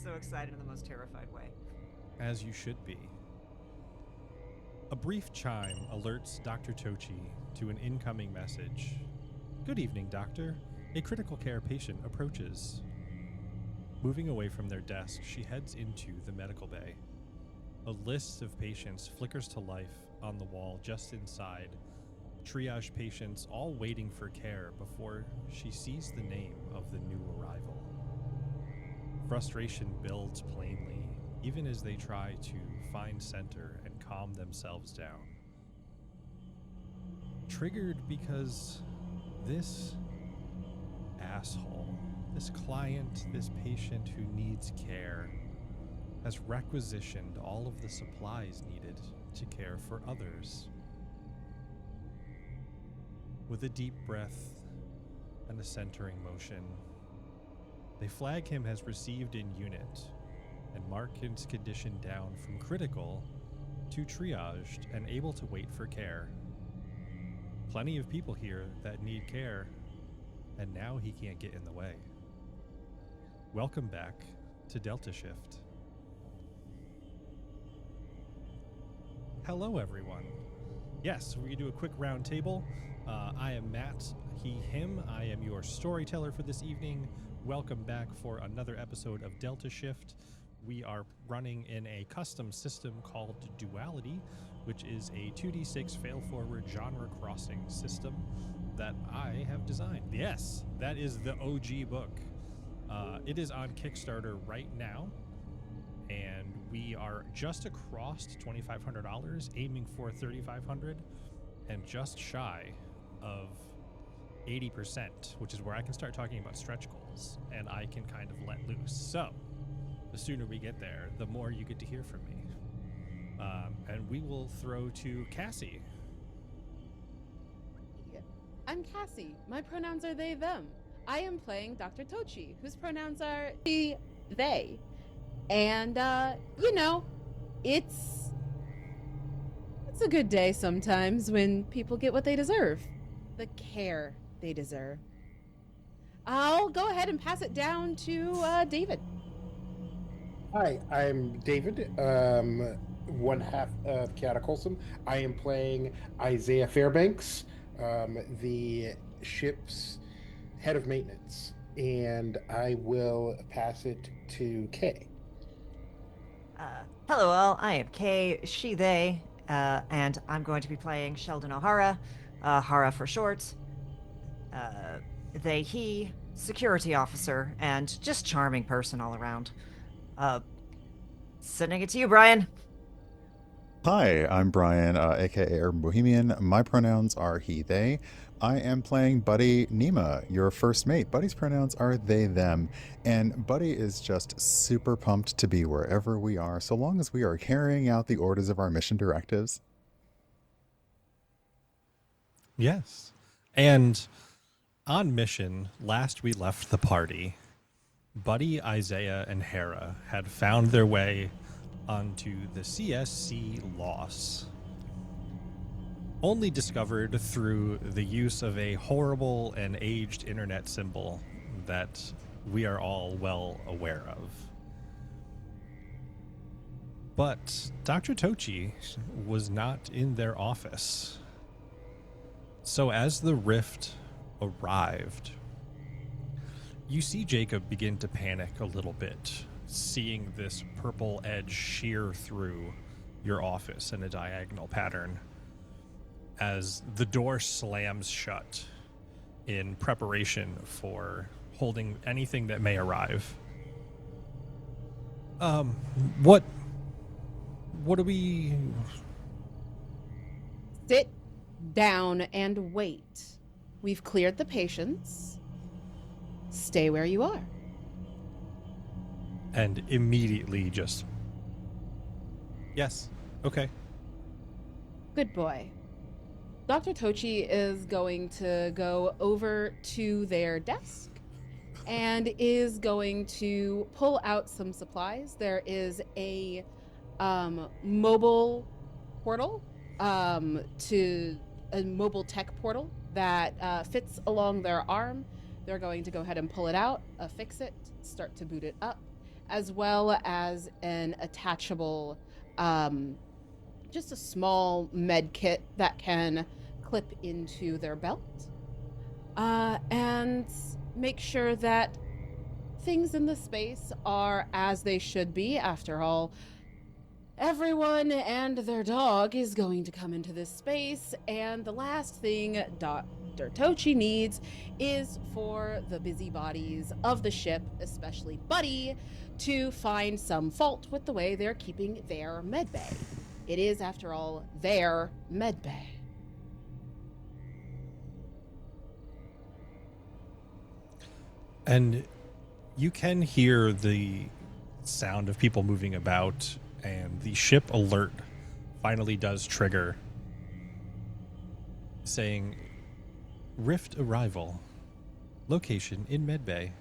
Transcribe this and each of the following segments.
so excited in the most terrified way. As you should be. A brief chime alerts Dr. Toci to an incoming message. Good evening, Doctor. A critical care patient approaches. Moving away from their desk, she heads into the medical bay. A list of patients flickers to life on the wall just inside. Triage patients all waiting for care before she sees the name of the new arrival. Frustration builds plainly, even as they try to find center and calm themselves down. Triggered because this asshole, this client, this patient who needs care, has requisitioned all of the supplies needed to care for others. With a deep breath and a centering motion, they flag him as received in unit and mark his condition down from critical to triaged and able to wait for care. Plenty of people here that need care, and now he can't get in the way. Welcome back to Delta Shift. Hello, everyone. Yes, we do a quick round table. I am Matt, he, him. I am your storyteller for this evening. Welcome back for another episode of Delta Shift. We are running in a custom system called Duality, which is a 2d6 fail-forward genre-crossing system that I have designed. Yes, that is the OG book. It is on Kickstarter right now, and we are just across $2,500, aiming for $3,500, and just shy of 80%, which is where I can start talking about stretch goals, and I can kind of let loose. So, the sooner we get there, the more you get to hear from me. And we will throw to Cassie. I'm Cassie. My pronouns are they, them. I am playing Dr. Toci, whose pronouns are she, they. And, it's a good day sometimes when people get what they deserve. The care they deserve. I'll go ahead and pass it down to David. Hi, I'm David, one half of Cataclysm. I am playing Isaiah Fairbanks, the ship's head of maintenance, and I will pass it to Kay. Hello all, I am Kay, she, they, and I'm going to be playing Sheldon O'Hara, Hara for short, they, he, security officer, and just charming person all around. Sending it to you, Brian. Hi, I'm Brian, aka Urban Bohemian. My pronouns are he, they. I am playing Buddy Nima, your first mate. Buddy's pronouns are they, them. And Buddy is just super pumped to be wherever we are, so long as we are carrying out the orders of our mission directives. Yes. And on mission, last we left the party, Buddy, Isaiah, and Hera had found their way onto the CSC Loss. Only discovered through the use of a horrible and aged internet symbol that we are all well aware of. But Dr. Toci was not in their office. So as the rift arrived, you see Jacob begin to panic a little bit, seeing this purple edge shear through your office in a diagonal pattern as the door slams shut in preparation for holding anything that may arrive. What do we... Sit down and wait. We've cleared the patients. Stay where you are. And immediately just... Yes, okay. Good boy. Dr. Toci is going to go over to their desk and is going to pull out some supplies. There is a mobile portal, to a mobile tech portal that fits along their arm. They're going to go ahead and pull it out, affix it, start to boot it up, as well as an attachable, just a small med kit that can clip into their belt. And make sure that things in the space are as they should be. After all, everyone and their dog is going to come into this space, and the last thing Dr. Toci needs is for the busybodies of the ship, especially Buddy, to find some fault with the way they're keeping their medbay. It is, after all, their medbay. And you can hear the sound of people moving about, and the ship alert finally does trigger, saying, Rift arrival. Location in Medbay.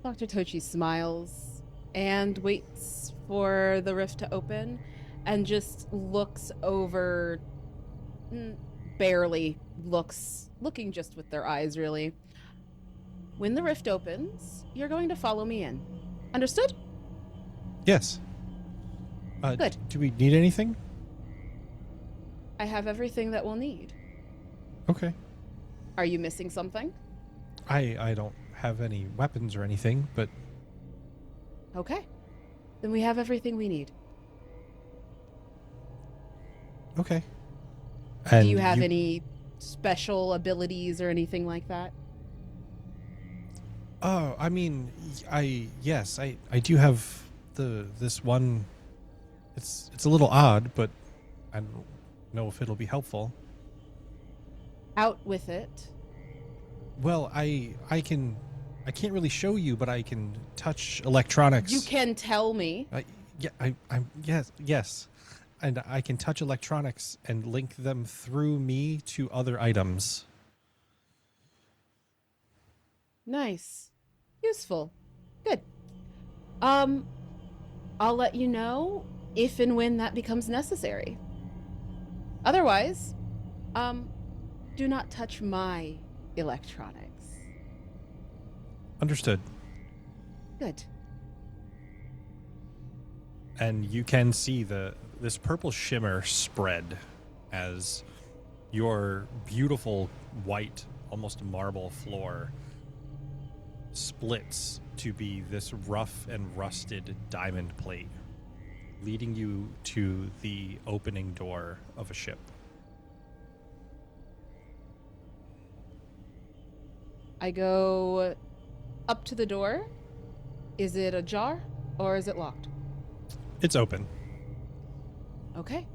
Dr. Tochi smiles and waits for the rift to open and just looks over, barely looking just with their eyes, really. When the rift opens, you're going to follow me in. Understood? Yes. Good. Do we need anything? I have everything that we'll need. Okay. Are you missing something? I don't have any weapons or anything, but... Okay. Then we have everything we need. Okay. Do you have any special abilities or anything like that? Oh, I mean, I do have this one. It's a little odd, but I don't know if it'll be helpful. Out with it. Well, I can't really show you, but I can touch electronics. You can tell me. Yes. And I can touch electronics and link them through me to other items. Nice. Useful. Good. I'll let you know if and when that becomes necessary. Otherwise, do not touch my electronics. Understood. Good. And you can see this purple shimmer spread as your beautiful white, almost marble floor splits to be this rough and rusted diamond plate, leading you to the opening door of a ship. I go up to the door. Is it ajar or is it locked? It's open. Okay.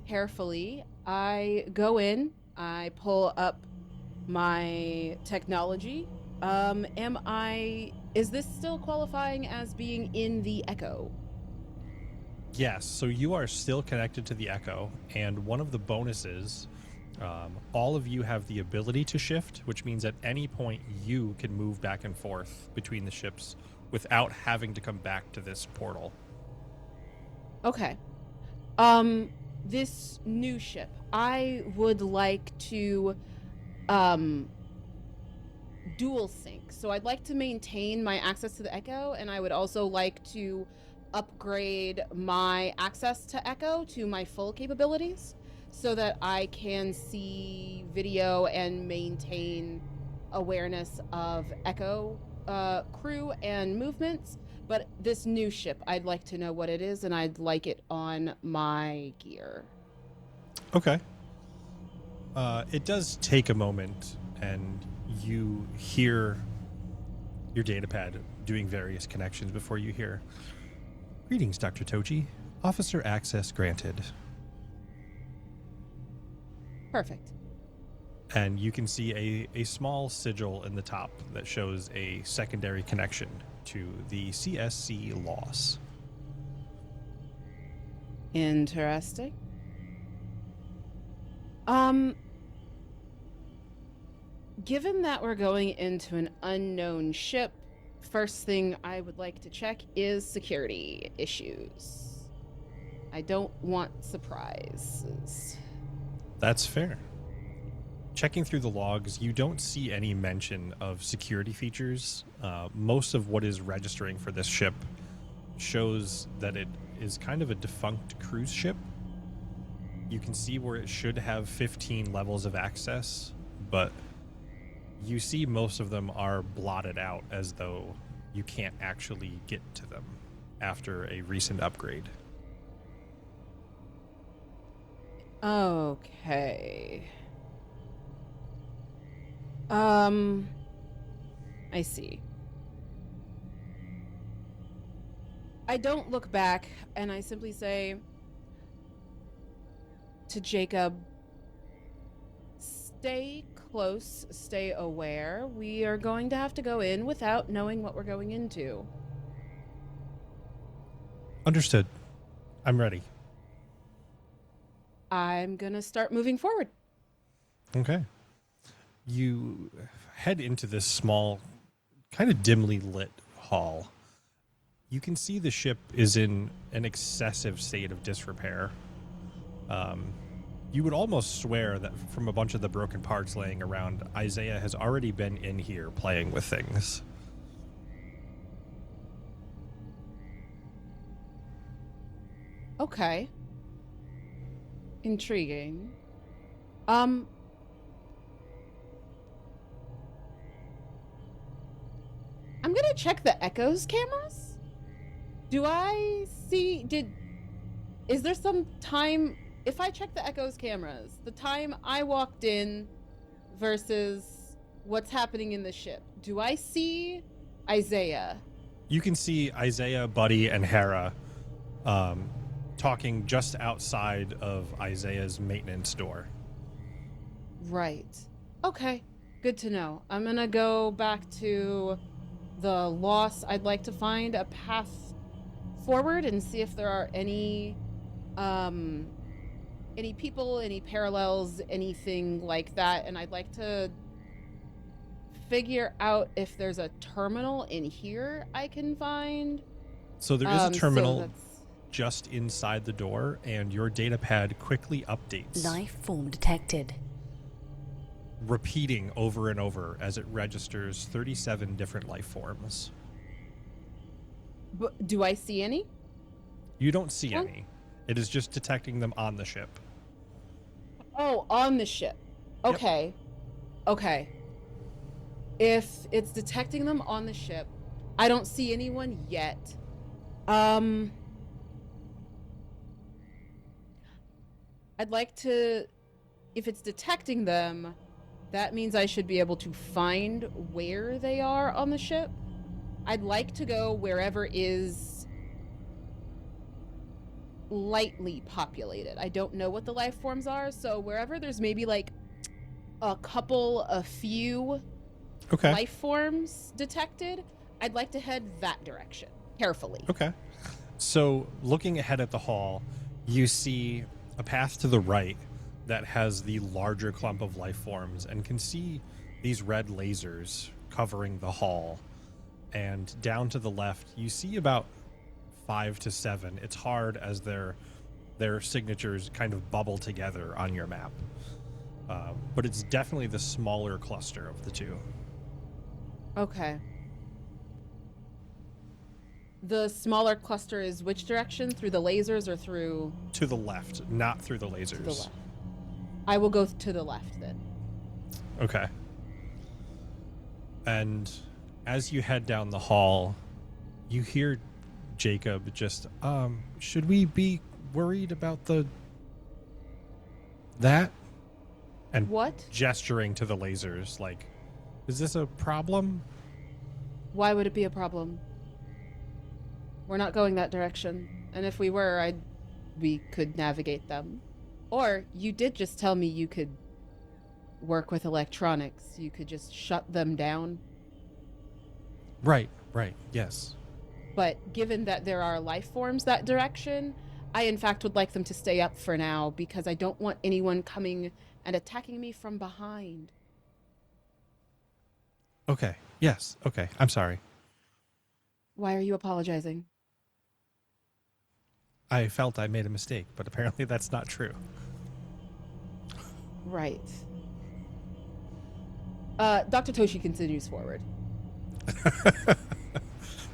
Carefully, I go in. I pull up my technology. Is this still qualifying as being in the Echo? Yes, so you are still connected to the Echo, and one of the bonuses, all of you have the ability to shift, which means at any point you can move back and forth between the ships without having to come back to this portal. Okay. This new ship, I would like to, dual sync. So I'd like to maintain my access to the Echo, and I would also like to upgrade my access to Echo to my full capabilities so that I can see video and maintain awareness of Echo crew and movements. But this new ship, I'd like to know what it is, and I'd like it on my gear. Okay. It does take a moment, and you hear your datapad doing various connections before you hear, "Greetings, Dr. Toci. Officer access granted." Perfect. And you can see a small sigil in the top that shows a secondary connection to the CSC loss. Interesting. Given that we're going into an unknown ship, first thing I would like to check is security issues. I don't want surprises. That's fair. checking through the logs, you don't see any mention of security features. Most of what is registering for this ship shows that it is kind of a defunct cruise ship. You can see where it should have 15 levels of access, but you see most of them are blotted out as though you can't actually get to them after a recent upgrade. Okay. I see. I don't look back, and I simply say to Jacob, stay close, stay aware. We are going to have to go in without knowing what we're going into. Understood. I'm ready. I'm going to start moving forward. Okay. You head into this small, kind of dimly lit hall. You can see the ship is in an excessive state of disrepair. You would almost swear that from a bunch of the broken parts laying around, Isaiah has already been in here playing with things. Okay. Intriguing. I'm gonna check the echoes cameras. Do I see, is there some time, if I check the echoes cameras, the time I walked in versus what's happening in the ship, do I see Isaiah? You can see Isaiah, Buddy, and Hera talking just outside of Isaiah's maintenance door. Right. Okay. Good to know. I'm gonna go back to the loss. I'd like to find a path forward and see if there are any people, any parallels, anything like that. And I'd like to figure out if there's a terminal in here I can find. So there is a terminal so just inside the door, and your data pad quickly updates. Life form detected. Repeating over and over as it registers 37 different life forms. But do I see any? You don't see any. It is just detecting them on the ship. Oh, on the ship. Okay. Yep. Okay. If it's detecting them on the ship, I don't see anyone yet. I'd like to, if it's detecting them, that means I should be able to find where they are on the ship. I'd like to go wherever is lightly populated. I don't know what the life forms are, so wherever there's maybe like a few Okay. life forms detected, I'd like to head that direction carefully. Okay. So looking ahead at the hall, you see a path to the right that has the larger clump of life forms and can see these red lasers covering the hall. And down to the left, you see about 5 to 7. It's hard as their signatures kind of bubble together on your map. But it's definitely the smaller cluster of the two. Okay. The smaller cluster is which direction? Through the lasers or through... To the left, not through the lasers. To the left. I will go to the left then. Okay. And as you head down the hall, you hear Jacob just, should we be worried about that? And What? gesturing to the lasers, like, is this a problem? Why would it be a problem? We're not going that direction. And if we were, we could navigate them. Or you did just tell me you could work with electronics. You could just shut them down. Right, yes. But given that there are life forms that direction, I in fact would like them to stay up for now because I don't want anyone coming and attacking me from behind. Okay, yes, okay, I'm sorry. Why are you apologizing? I felt I made a mistake, but apparently that's not true. Right. Dr. Toshi continues forward.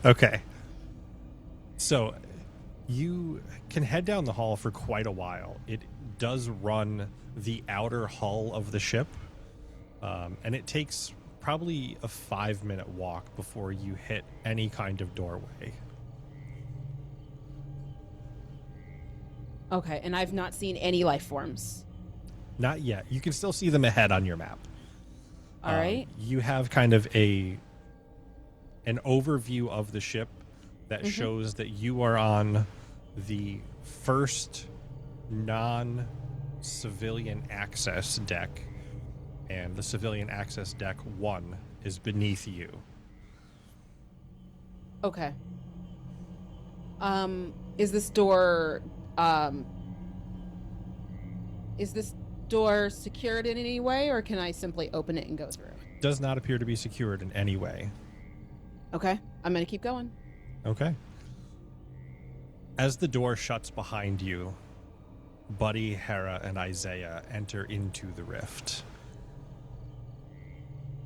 Okay. So you can head down the hall for quite a while. It does run the outer hull of the ship, and it takes probably a 5-minute walk before you hit any kind of doorway. Okay, and I've not seen any life forms. Not yet. You can still see them ahead on your map. All right. You have kind of an overview of the ship that Mm-hmm. shows that you are on the first non-civilian access deck, and the civilian access deck 1 is beneath you. Okay. Is this door secured in any way, or can I simply open it and go through? Does not appear to be secured in any way. Okay, I'm gonna keep going. Okay. As the door shuts behind you, Buddy, Hera, and Isaiah enter into the rift.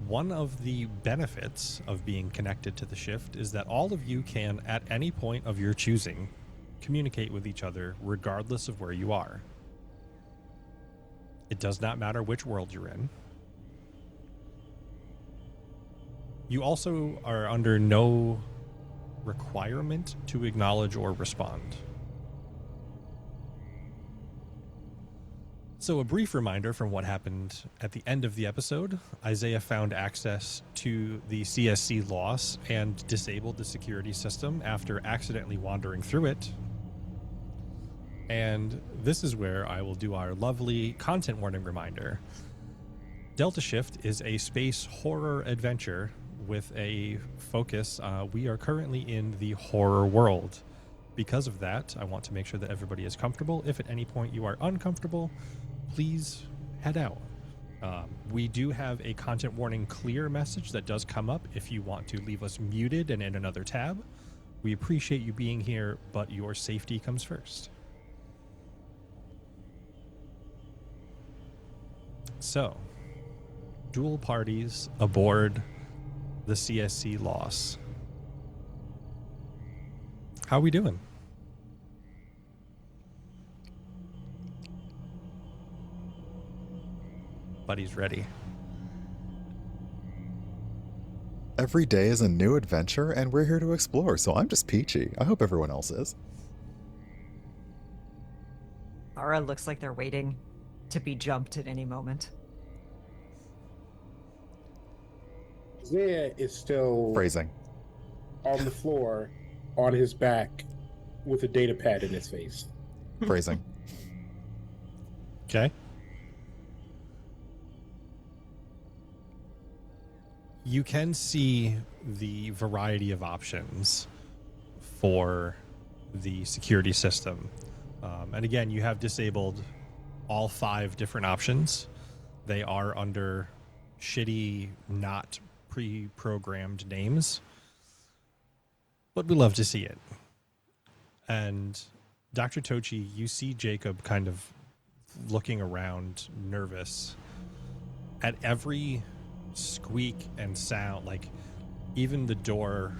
One of the benefits of being connected to the shift is that all of you can, at any point of your choosing, communicate with each other regardless of where you are. It does not matter which world you're in. You also are under no requirement to acknowledge or respond. So a brief reminder from what happened at the end of the episode. Isaiah found access to the CSC loss and disabled the security system after accidentally wandering through it. And this is where I will do our lovely content warning reminder. Delta Shift is a space horror adventure with a focus. We are currently in the horror world. Because of that, I want to make sure that everybody is comfortable. If at any point you are uncomfortable, please head out. We do have a content warning clear message that does come up if you want to leave us muted and in another tab. We appreciate you being here, but your safety comes first. So, dual parties aboard the CSC loss. How are we doing? Buddy's ready. Every day is a new adventure, and we're here to explore, so I'm just peachy. I hope everyone else is. Ara looks like they're waiting to be jumped at any moment. Isaiah is still Phrasing. on the floor, on his back, with a data pad in his face. Phrasing. Okay. You can see the variety of options for the security system. And again, you have disabled all 5 different options. They are under shitty, not pre-programmed names. But we love to see it. And Dr. Toci, you see Jacob kind of looking around, nervous. At every squeak and sound, like even the door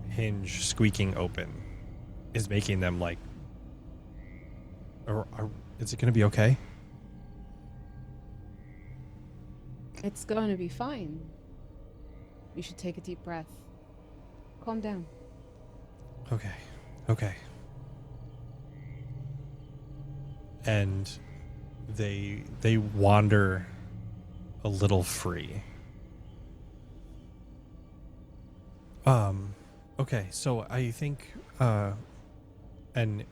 hinge squeaking open is making them like, is it going to be okay? It's going to be fine. You should take a deep breath. Calm down. Okay. And they wander a little free. Okay, so I think and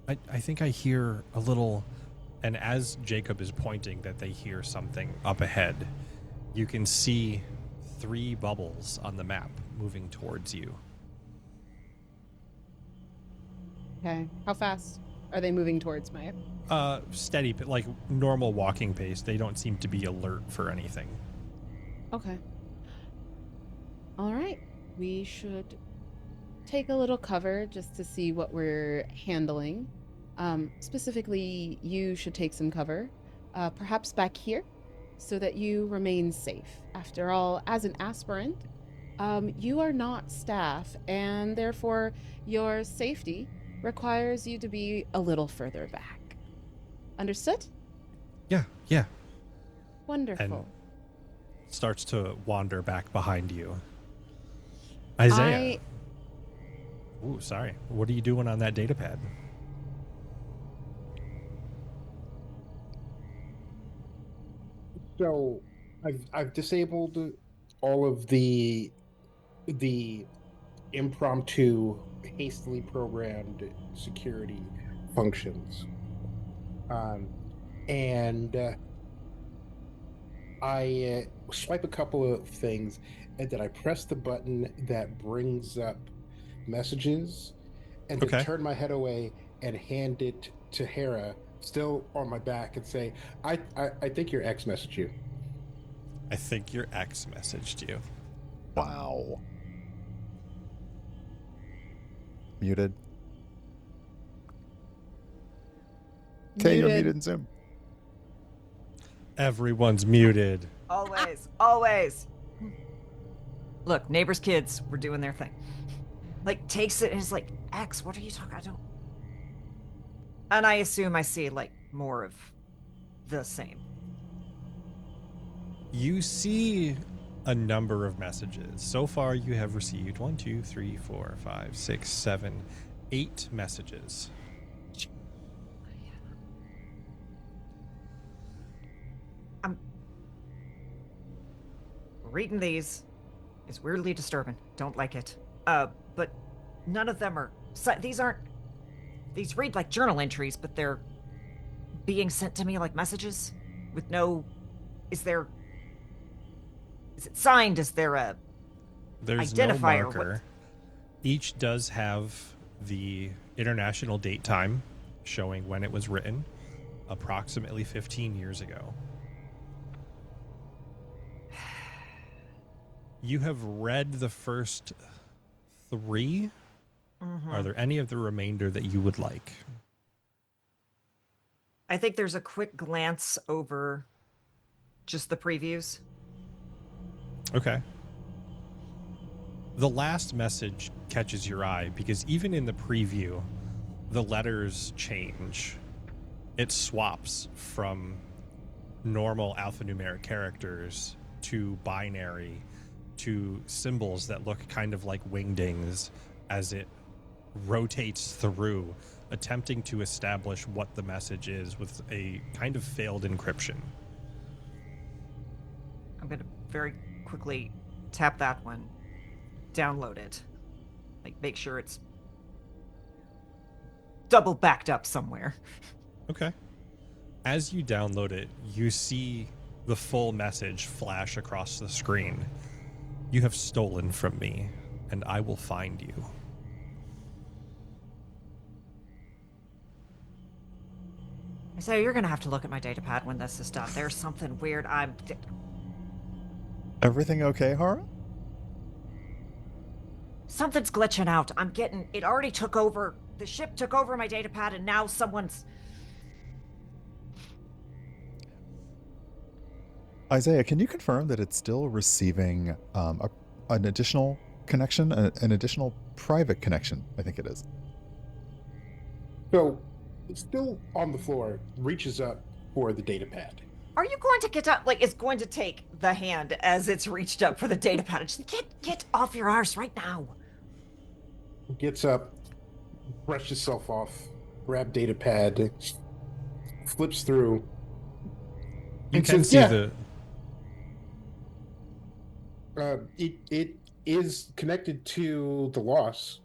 I think I hear a little, and as Jacob is pointing that they hear something up ahead, you can see 3 bubbles on the map moving towards you. Okay. How fast are they moving towards my... Steady, like normal walking pace. They don't seem to be alert for anything. Okay. All right. We should take a little cover just to see what we're handling. Specifically, you should take some cover, perhaps back here, so that you remain safe. After all, as an aspirant, you are not staff, and therefore your safety requires you to be a little further back. Understood? Yeah, yeah. Wonderful. Starts to wander back behind you. Isaiah. Ooh, sorry. What are you doing on that data pad? So I've disabled all of the impromptu, hastily programmed security functions. And I swipe a couple of things, and then I press the button that brings up messages, and then Okay. turn my head away and hand it to Hera, still on my back, and say, I think your ex messaged you. I think your ex messaged you. Wow. Muted. Okay, you're muted in Zoom. Everyone's muted. Always, always. Look, neighbors' kids were doing their thing. Like, takes it and is like, X, what are you talking? I don't. And I assume I see, like, more of the same. You see a number of messages. So far, you have received 1, 2, 3, 4, 5, 6, 7, 8 messages. I'm reading these. It's weirdly disturbing. Don't like it. But none of them are. These aren't. These read like journal entries, but they're being sent to me like messages with no. Is it signed? Is there a There's identifier? no marker. Each does have the international date time showing when it was written, approximately 15 years ago. You have read the first 3. Mm-hmm. Are there any of the remainder that you would like? I think there's a quick glance over just the previews. Okay. The last message catches your eye because even in the preview, the letters change. It swaps from normal alphanumeric characters to binary to symbols that look kind of like wingdings as it rotates through, attempting to establish what the message is with a kind of failed encryption. I'm going to very quickly tap that one, download it, like make sure it's double backed up somewhere. Okay. As you download it, you see the full message flash across the screen. You have stolen from me, and I will find you. So you're going to have to look at my datapad when this is done. There's something weird. Everything okay, Hara? Something's glitching out. It already took over. The ship took over my datapad, and now someone's. Isaiah, can you confirm that it's still receiving an additional connection, an additional private connection? I think it is. So it's still on the floor, reaches up for the data pad. Are you going to get up? Like, it's going to take the hand as it's reached up for the datapad. And just get off your arse right now. Gets up, brushes himself off, grab data pad, flips through. You can see the. It is connected to the loss.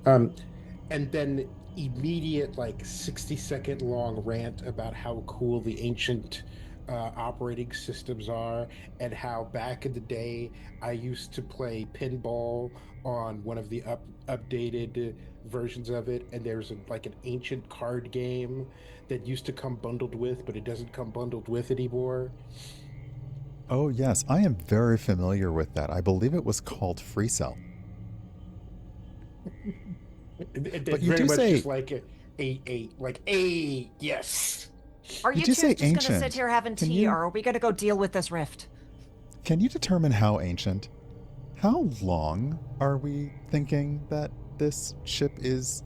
And then immediate, like 60-second long rant about how cool the ancient operating systems are, and how back in the day I used to play pinball on one of the updated versions of it, and there's like an ancient card game that used to come bundled with, but it doesn't come bundled with anymore. Oh, yes. I am very familiar with that. I believe it was called Free Cell. But you very do much say... just like a yes. Are you Did you two say just gonna sit ancient? here having Can tea, you or are we gonna go deal with this rift? can you determine how ancient? How long are we thinking that this ship is?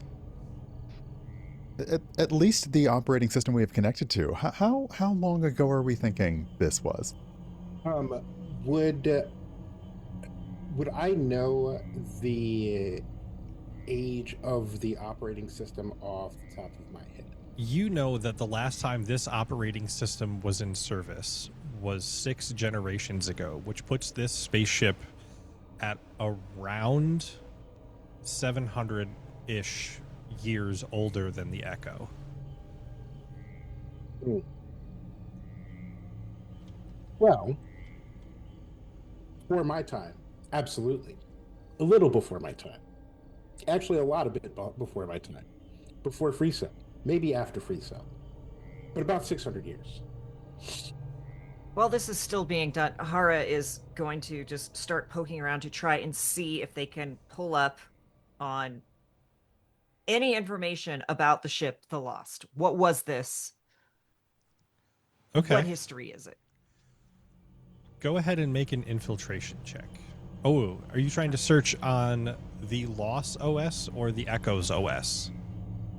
At least the operating system we have connected to. How long ago are we thinking this was? Um, would would I know the age of the operating system off the top of my head? You know that the last time this operating system was in service was 6 generations ago, which puts this spaceship at around 700-ish years older than the Echo. Hmm. Well, before my time, absolutely. A little before my time. Actually, a lot of bit before my time. Before Free Cell. Maybe after Free Cell. But about 600 years. While this is still being done, Hara is going to just start poking around to try and see if they can pull up on any information about the ship, the Lost. What was this? What Okay. history is it? Go ahead and make an infiltration check. Oh, are you trying to search on the Loss OS or the Echo's OS?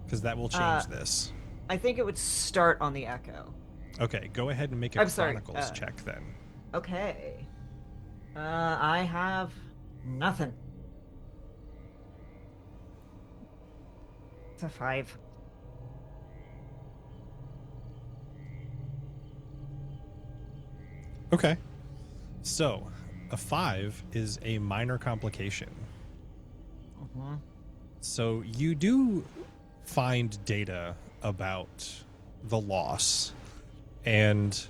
Because that will change this. I think it would start on the Echo. Okay, go ahead and make a I'm sorry, Chronicles check then. Okay. I have nothing. It's a 5. Okay. So, a 5 is a minor complication. Mm-hmm. So, you do find data about the loss and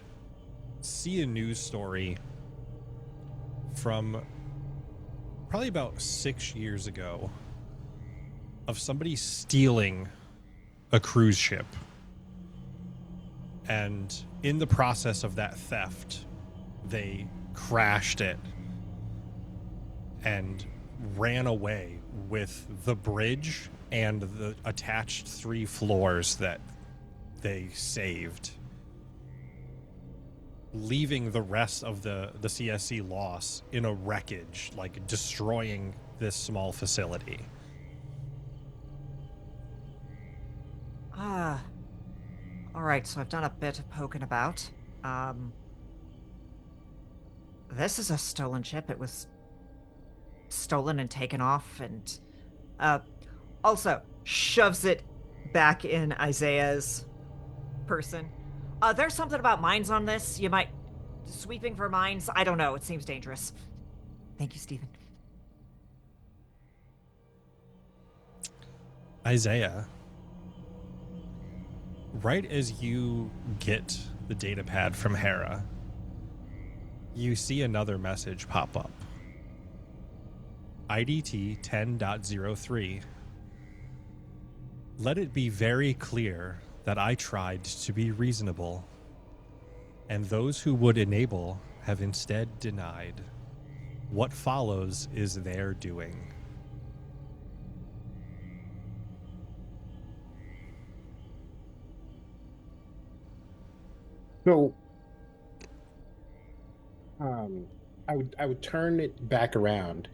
see a news story from probably about 6 years ago of somebody stealing a cruise ship. And in the process of that theft, they crashed it and ran away with the bridge and the attached 3 floors that they saved, leaving the rest of the CSC loss in a wreckage, like destroying this small facility. All right, so I've done a bit of poking about. This is a stolen ship. It was stolen and taken off, and also shoves it back in Isaiah's person. There's something about mines on this. You might sweeping for mines. I don't know. It seems dangerous. Thank you, Stephen. Isaiah, right as you get the data pad from Hera, you see another message pop up. IDT 10.03. Let it be very clear that I tried to be reasonable, and those who would enable have instead denied. What follows is their doing. So, I would turn it back around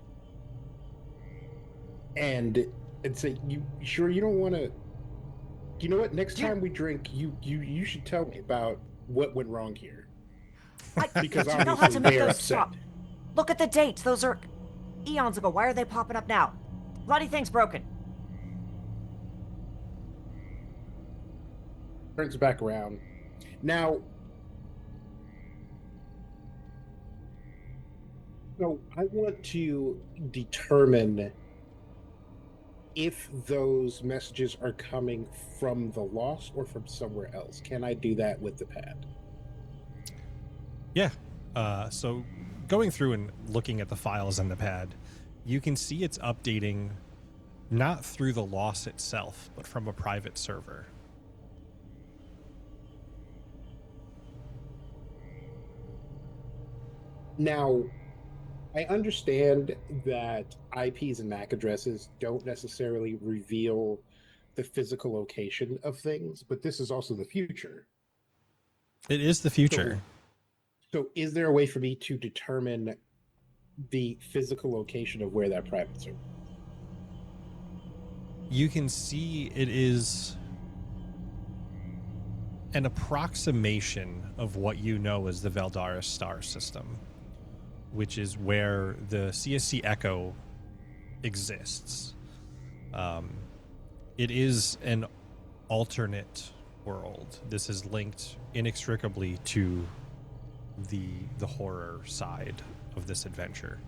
and say, "You sure you don't want to? You know what? Next Do you, time we drink, you should tell me about what went wrong here, because do you know how obviously to make they're those upset." stop? Look at the dates. Those are eons ago. Why are they popping up now? Bloody thing's broken. Turns back around. Now, so I want to determine if those messages are coming from the loss or from somewhere else. Can I do that with the pad? Yeah. So going through and looking at the files on the pad, you can see it's updating not through the loss itself, but from a private server. Now, I understand that IPs and MAC addresses don't necessarily reveal the physical location of things, but this is also the future. It is the future. So is there a way for me to determine the physical location of where that private server? You can see it is an approximation of what you know as the Valdaris star system, which is where the CSC Echo exists. It is an alternate world. This is linked inextricably to the horror side of this adventure,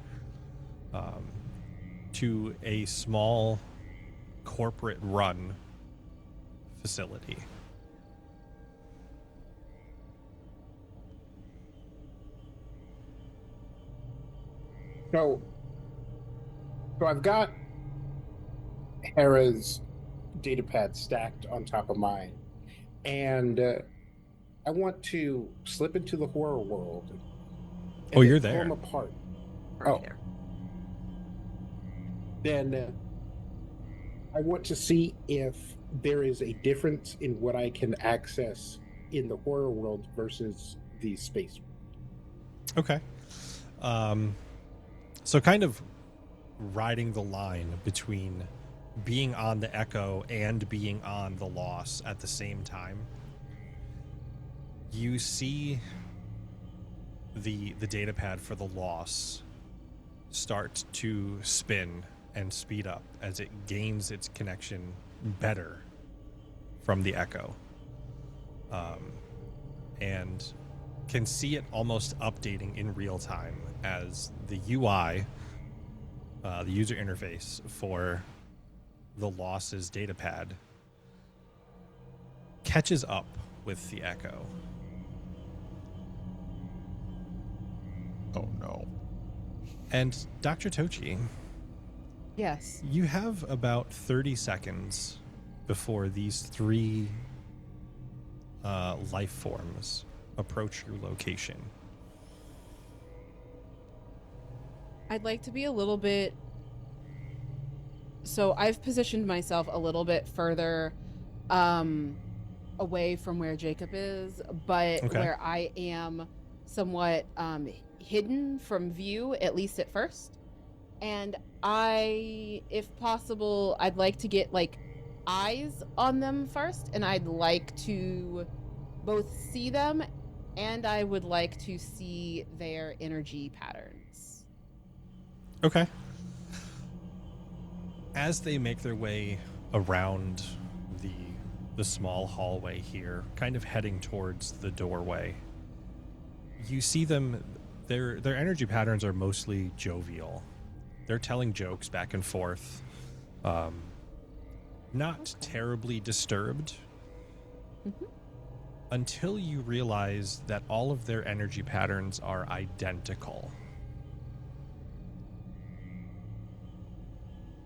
to a small corporate run facility. So I've got Hera's datapad stacked on top of mine, and I want to slip into the horror world. And Oh, you're then pull there. them apart. Right Oh. there. Then I want to see if there is a difference in what I can access in the horror world versus the space. Okay. So kind of riding the line between being on the Echo and being on the Loss at the same time, you see the data pad for the Loss start to spin and speed up as it gains its connection better from the Echo, and can see it almost updating in real time as the UI, the user interface for the Loss's datapad, catches up with the Echo. Oh no. And Dr. Toci, Yes. you have about 30 seconds before these three life forms approach your location. I'd like to be a little bit. So I've positioned myself a little bit further away from where Jacob is, but Okay. where I am somewhat hidden from view, at least at first. And if possible, I'd like to get like eyes on them first, and I'd like to both see them and I would like to see their energy patterns. Okay. As they make their way around the small hallway here, kind of heading towards the doorway, you see them. Their energy patterns are mostly jovial. They're telling jokes back and forth. Not terribly disturbed. Mhm. Until you realize that all of their energy patterns are identical.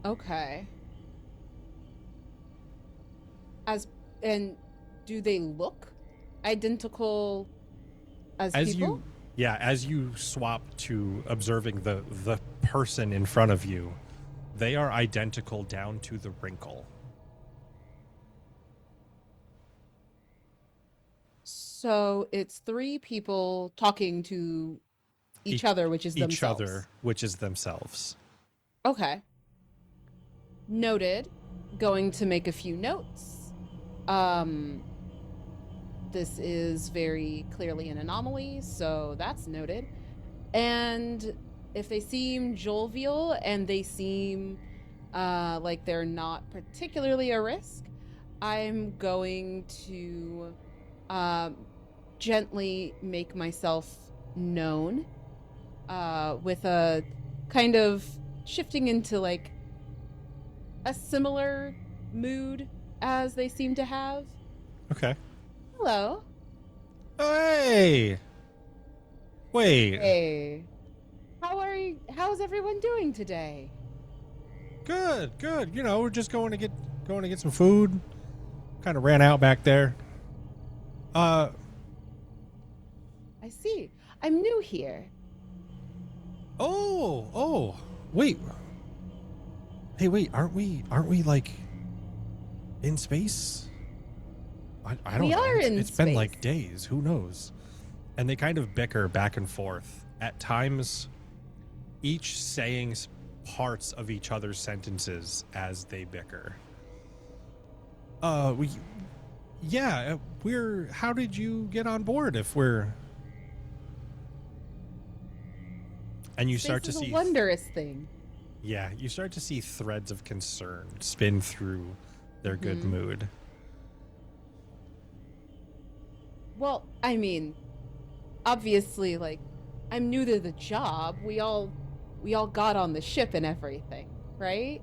Okay. And do they look identical as people? As you swap to observing the person in front of you, they are identical down to the wrinkle. So it's three people talking to each other, which is Each themselves. other, which is themselves. Okay. Noted. Going to make a few notes. This is very clearly an anomaly, so that's noted. And if they seem jovial and they seem like they're not particularly a risk, I'm going to gently make myself known with a kind of shifting into like a similar mood as they seem to have. Okay. Hello. Hey! Wait. Hey. How's everyone doing today? Good. You know, we're just going to get some food. Kind of ran out back there. I see. I'm new here. Oh. Wait. Hey, wait. Aren't we like in space? I don't We know. are in It's been like space. days. Who knows? And they kind of bicker back and forth. At times, each saying parts of each other's sentences as they bicker. How did you get on board if we're... And you start to Space is see... a wondrous thing. Yeah, you start to see threads of concern spin through their good mood. Well, I mean, obviously, like, I'm new to the job. We all got on the ship and everything, right?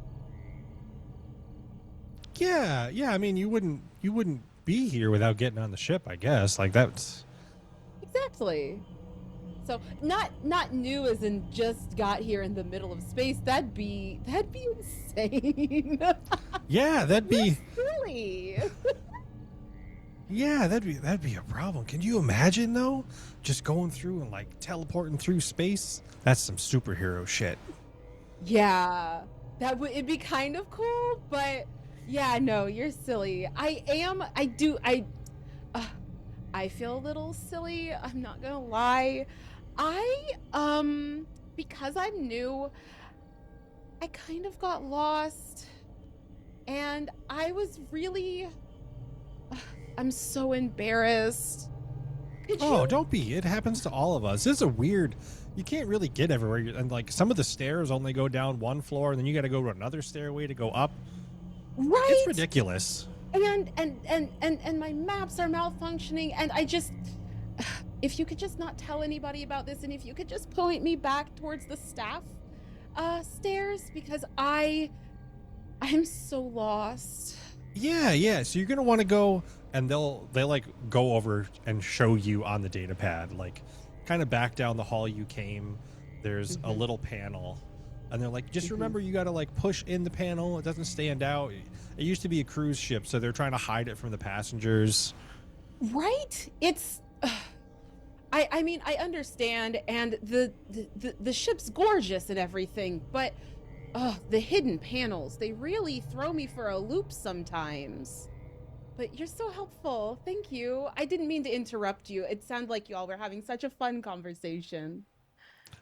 Yeah. I mean, you wouldn't be here without getting on the ship, I guess. Like that's... Exactly. So not new as in just got here in the middle of space. That'd be insane. Yeah, that'd be... Silly. Yeah, that'd be a problem. Can you imagine though? Just going through and like teleporting through space? That's some superhero shit. Yeah, it'd be kind of cool, but yeah, no, you're silly. I feel a little silly. I'm not gonna lie. Because I'm new, I kind of got lost, and I was really. I'm so embarrassed. Don't be. It happens to all of us. This is a weird... You can't really get everywhere. And like some of the stairs only go down one floor, and then you got to go to another stairway to go up. Right. It's ridiculous. And my maps are malfunctioning, and I just... If you could just not tell anybody about this, and if you could just point me back towards the staff stairs, because I'm so lost. Yeah. So you're gonna want to go, and they like go over and show you on the data pad, like kind of back down the hall you came. There's a little panel, and they're like, just remember you got to like push in the panel. It doesn't stand out. It used to be a cruise ship, so they're trying to hide it from the passengers. Right? It's. I mean, I understand, and the ship's gorgeous and everything, but the hidden panels, they really throw me for a loop sometimes. But you're so helpful. Thank you. I didn't mean to interrupt you. It sounded like you all were having such a fun conversation.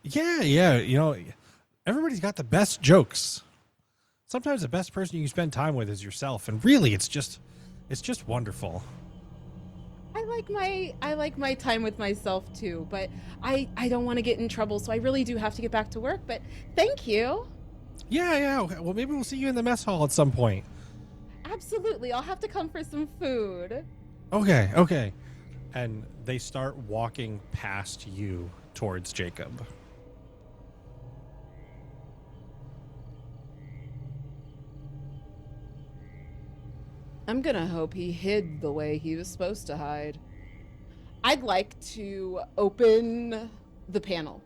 Yeah. You know, everybody's got the best jokes. Sometimes the best person you spend time with is yourself, and really, it's just wonderful. I like my time with myself too, but I don't want to get in trouble, so I really do have to get back to work. But thank you. Yeah. Well, maybe we'll see you in the mess hall at some point. Absolutely. I'll have to come for some food. Okay. And they start walking past you towards Jacob. I'm gonna hope he hid the way he was supposed to hide. I'd like to open the panel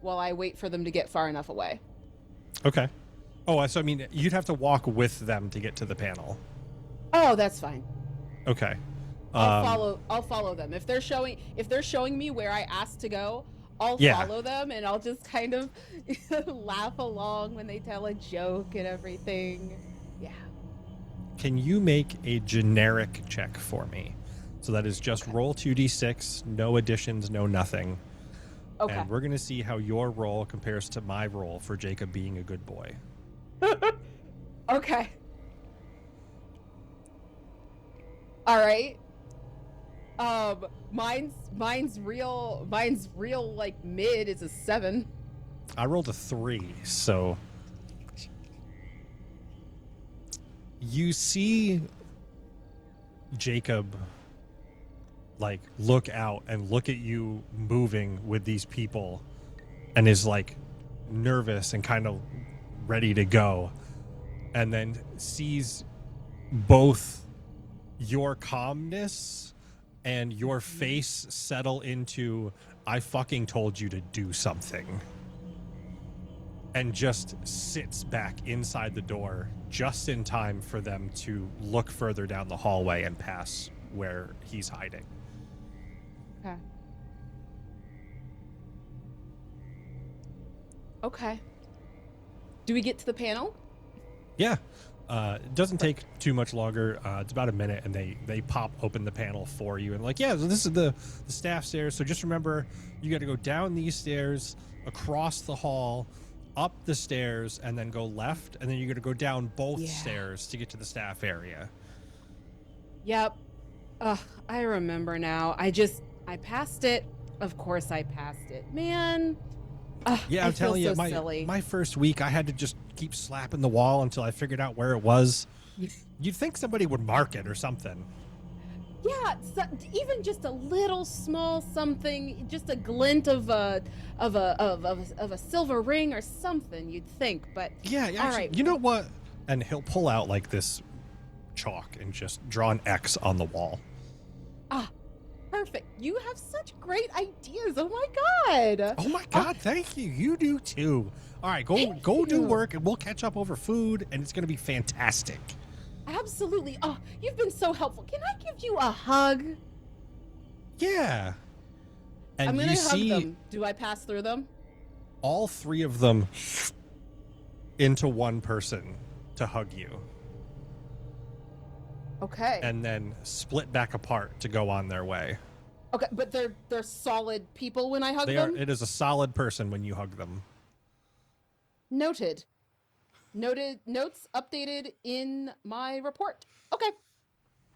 while I wait for them to get far enough away. Okay. Oh, so I mean, you'd have to walk with them to get to the panel. Oh, that's fine. Okay. I'll follow them. If they're showing me where I asked to go, I'll follow them, and I'll just kind of laugh along when they tell a joke and everything. Yeah. Can you make a generic check for me? So that is just roll 2d6, no additions, no nothing. Okay. And we're going to see how your roll compares to my roll for Jacob being a good boy. Okay. All right. Mine's real like mid is a 7. I rolled a 3, so you see Jacob like look out and look at you moving with these people and is like nervous and kind of ready to go, and then sees both your calmness and your face settle into I fucking told you to do something, and just sits back inside the door just in time for them to look further down the hallway and pass where he's hiding. Okay. Okay. Do we get to the panel? Yeah. It doesn't take too much longer. It's about a minute, and they pop open the panel for you, and like, yeah, so this is the staff stairs. So just remember, you got to go down these stairs, across the hall, up the stairs, and then go left, and then you're going to go down both stairs to get to the staff area. Yep. I remember now. I passed it. Of course I passed it. Man. Yeah, I'm telling you, my first week, I had to just keep slapping the wall until I figured out where it was. You'd think somebody would mark it or something. Yeah, so even just a little small something, just a glint of a silver ring or something, you'd think. But yeah, actually, all right. You know what? And he'll pull out like this chalk and just draw an X on the wall. Perfect. You have such great ideas. Oh my god. Oh my god, thank you. You do too. All right, go do work, and we'll catch up over food, and it's going to be fantastic. Absolutely. Oh, you've been so helpful. Can I give you a hug? Yeah. And I'm going to hug see them. Do I pass through them? all three of them into one person to hug you. Okay. And then split back apart to go on their way. Okay, but they're solid people when I hug They them? are. It is a solid person when you hug them. Noted. Notes updated in my report. Okay.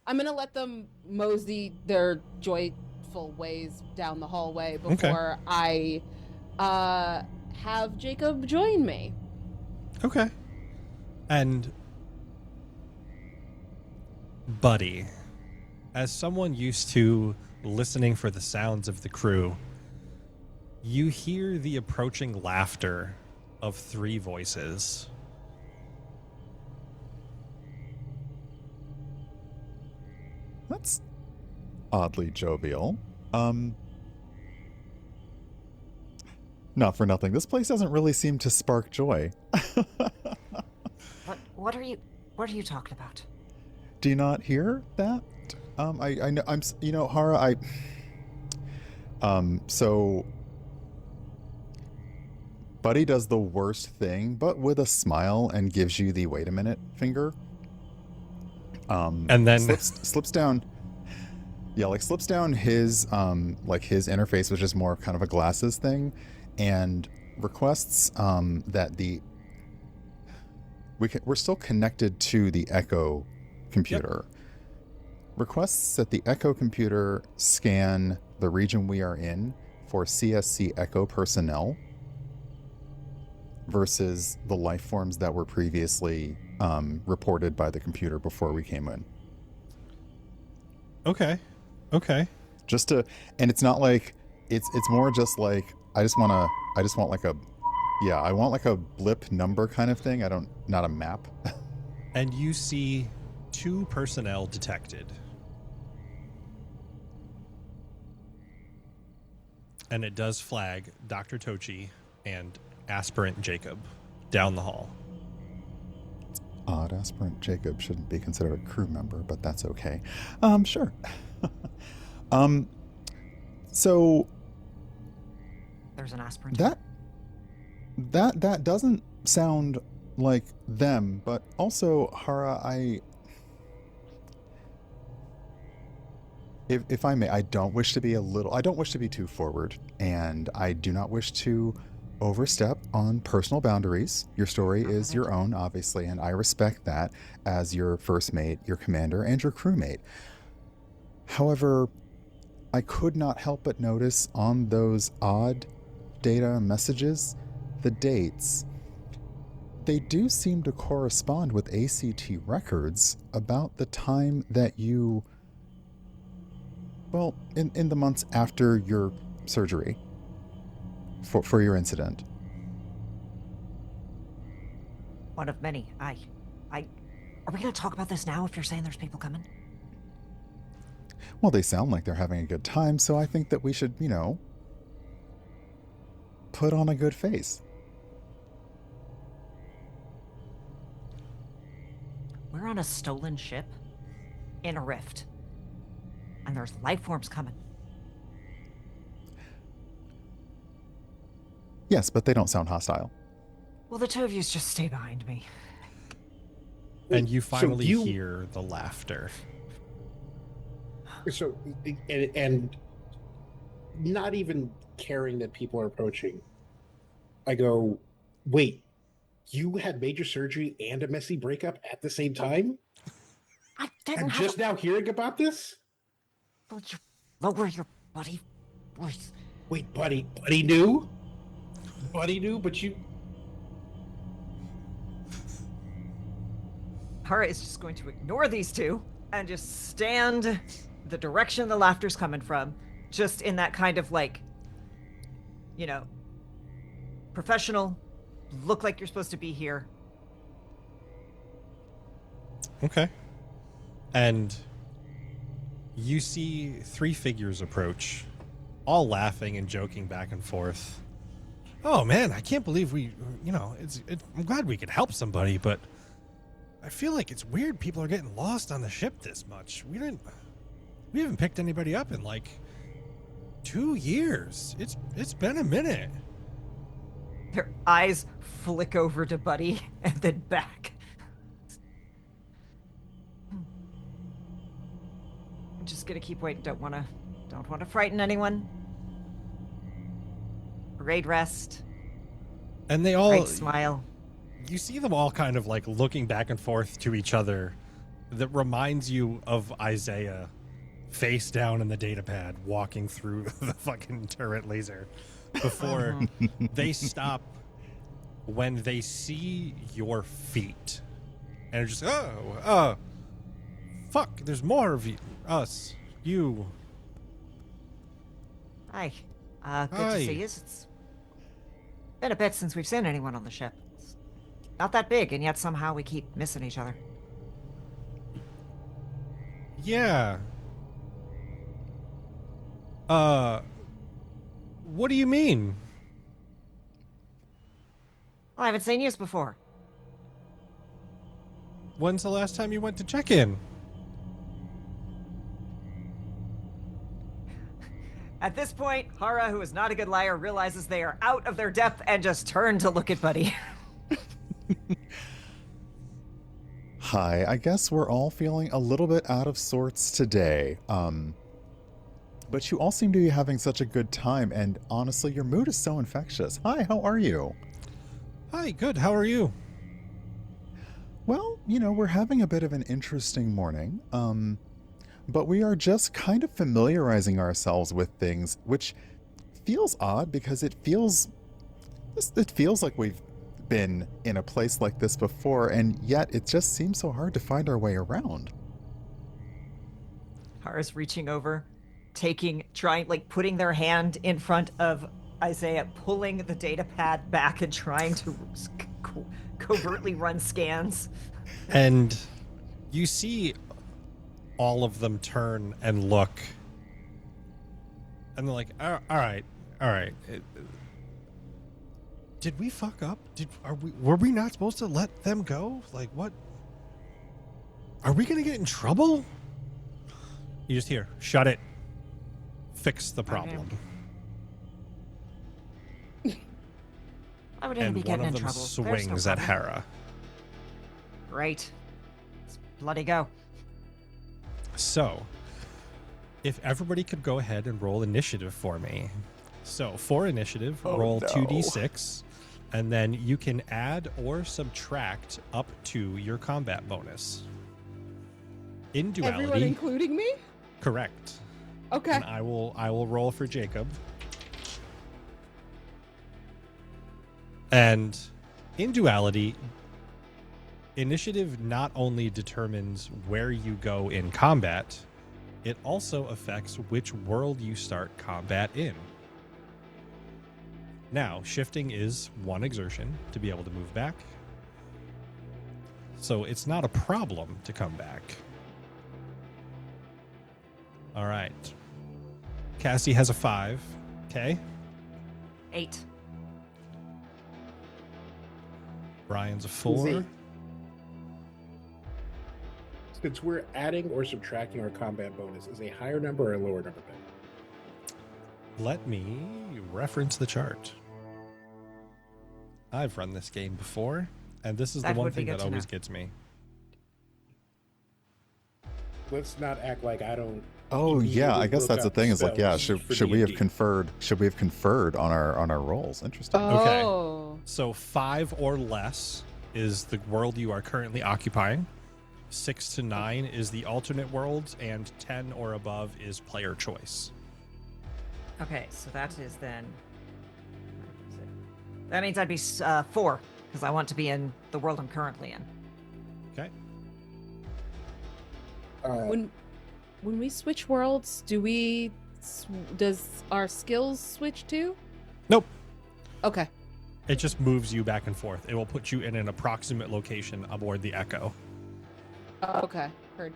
I'm going to let them mosey their joyful ways down the hallway before I have Jacob join me. Okay. And Buddy, as someone used to listening for the sounds of the crew, you hear the approaching laughter of three voices. That's oddly jovial. Not for nothing. This place doesn't really seem to spark joy. What are you talking about? Do you not hear that? I know, Hara, so Buddy does the worst thing, but with a smile, and gives you the wait a minute finger. And then slips down. Yeah, like slips down his his interface, which is more kind of a glasses thing, and requests that we're still connected to the Echo computer. Yep. Requests that the Echo computer scan the region we are in for CSC Echo personnel versus the life forms that were previously reported by the computer before we came in. Okay. Just to, and it's not like it's more just like I want like a I want like a blip number kind of thing. Not a map. And you see 2 personnel detected. And it does flag Dr. Toci and Aspirant Jacob down the hall. Odd, Aspirant Jacob shouldn't be considered a crew member, but that's okay. Sure. So there's an aspirant. That doesn't sound like them, but also Hara, if I may, I don't wish to be too forward, and I do not wish to overstep on personal boundaries. Your story is your own, obviously, and I respect that as your first mate, your commander, and your crewmate. However, I could not help but notice on those odd data messages, the dates. They do seem to correspond with ACT records about the time that you, well, in the months after your surgery for your incident. One of many. Are we going to talk about this now if you're saying there's people coming? Well, they sound like they're having a good time, so I think that we should, put on a good face. We're on a stolen ship in a rift, and there's life forms coming. Yes, but they don't sound hostile. Well, the two of you just stay behind me. And you So finally you- hear the laughter. So, and not even caring that people are approaching, I go, wait, you had major surgery and a messy breakup at the same time? I didn't I'm have just now hearing about this? Would you lower your buddy voice? Wait, Buddy knew? Buddy knew, but you... Hara is just going to ignore these two and just stand the direction the laughter's coming from, just in that kind of like, you know, professional, look like you're supposed to be here. Okay. And you see 3 figures approach, all laughing and joking back and forth. Oh man, I can't believe we, I'm glad we could help somebody, but I feel like it's weird people are getting lost on the ship this much. We haven't picked anybody up in like 2 years. It's been a minute. Their eyes flick over to Buddy and then back. I'm just gonna keep waiting. Don't wanna frighten anyone. Parade rest. And they all Great smile. You see them all kind of like looking back and forth to each other. That reminds you of Isaiah face down in the data pad walking through the fucking turret laser before they stop when they see your feet and are just fuck, there's more of you. Hi. Good Hi. to see you. It's been a bit since we've seen anyone on the ship. It's not that big, and yet somehow we keep missing each other. Yeah. What do you mean? Well, I haven't seen you before. When's the last time you went to check in? At this point, Hara, who is not a good liar, realizes they are out of their depth and just turn to look at Buddy. Hi, I guess we're all feeling a little bit out of sorts today. But you all seem to be having such a good time, and honestly, your mood is so infectious. Hi, how are you? Hi, good. How are you? Well, we're having a bit of an interesting morning. But we are just kind of familiarizing ourselves with things, which feels odd because it feels like we've been in a place like this before, and yet it just seems so hard to find our way around. Hara's reaching over, putting their hand in front of Isaiah, pulling the data pad back and trying to covertly run scans. And you see all of them turn and look, and they're like, all right. Did we fuck up? Were we not supposed to let them go? Like, what? Are we gonna get in trouble? You just hear, shut it. Fix the problem. I would even And be one getting of in them trouble. swings at Hera. Great. Let's bloody go. So, if everybody could go ahead and roll initiative for me. So, for initiative, roll 2d6, and then you can add or subtract up to your combat bonus. In Duality, Everyone, including me? correct. Okay. And I will roll for Jacob. And in Duality, initiative not only determines where you go in combat, it also affects which world you start combat in. Now, shifting is one exertion to be able to move back. So it's not a problem to come back. All right. Cassie has a 5. Okay. 8. Brian's a 4. Since we're adding or subtracting our combat bonus, is a higher number or a lower number better? Let me reference the chart. I've run this game before, and this is That the one would be thing good that to always know. gets me. let's not act like I don't. Oh yeah, I immediately guess look that's the up thing. Is like, yeah, spells for should we have D&D. conferred? Should we have conferred on our roles? Interesting. Okay. Oh. So 5 or less is the world you are currently occupying. 6 to 9 is the alternate world, and 10 or above is player choice. Okay, so that is then. That means I'd be 4, because I want to be in the world I'm currently in. Okay. When we switch worlds, does our skills switch too? Nope. Okay. It just moves you back and forth. It will put you in an approximate location aboard the Echo. Okay. Heard.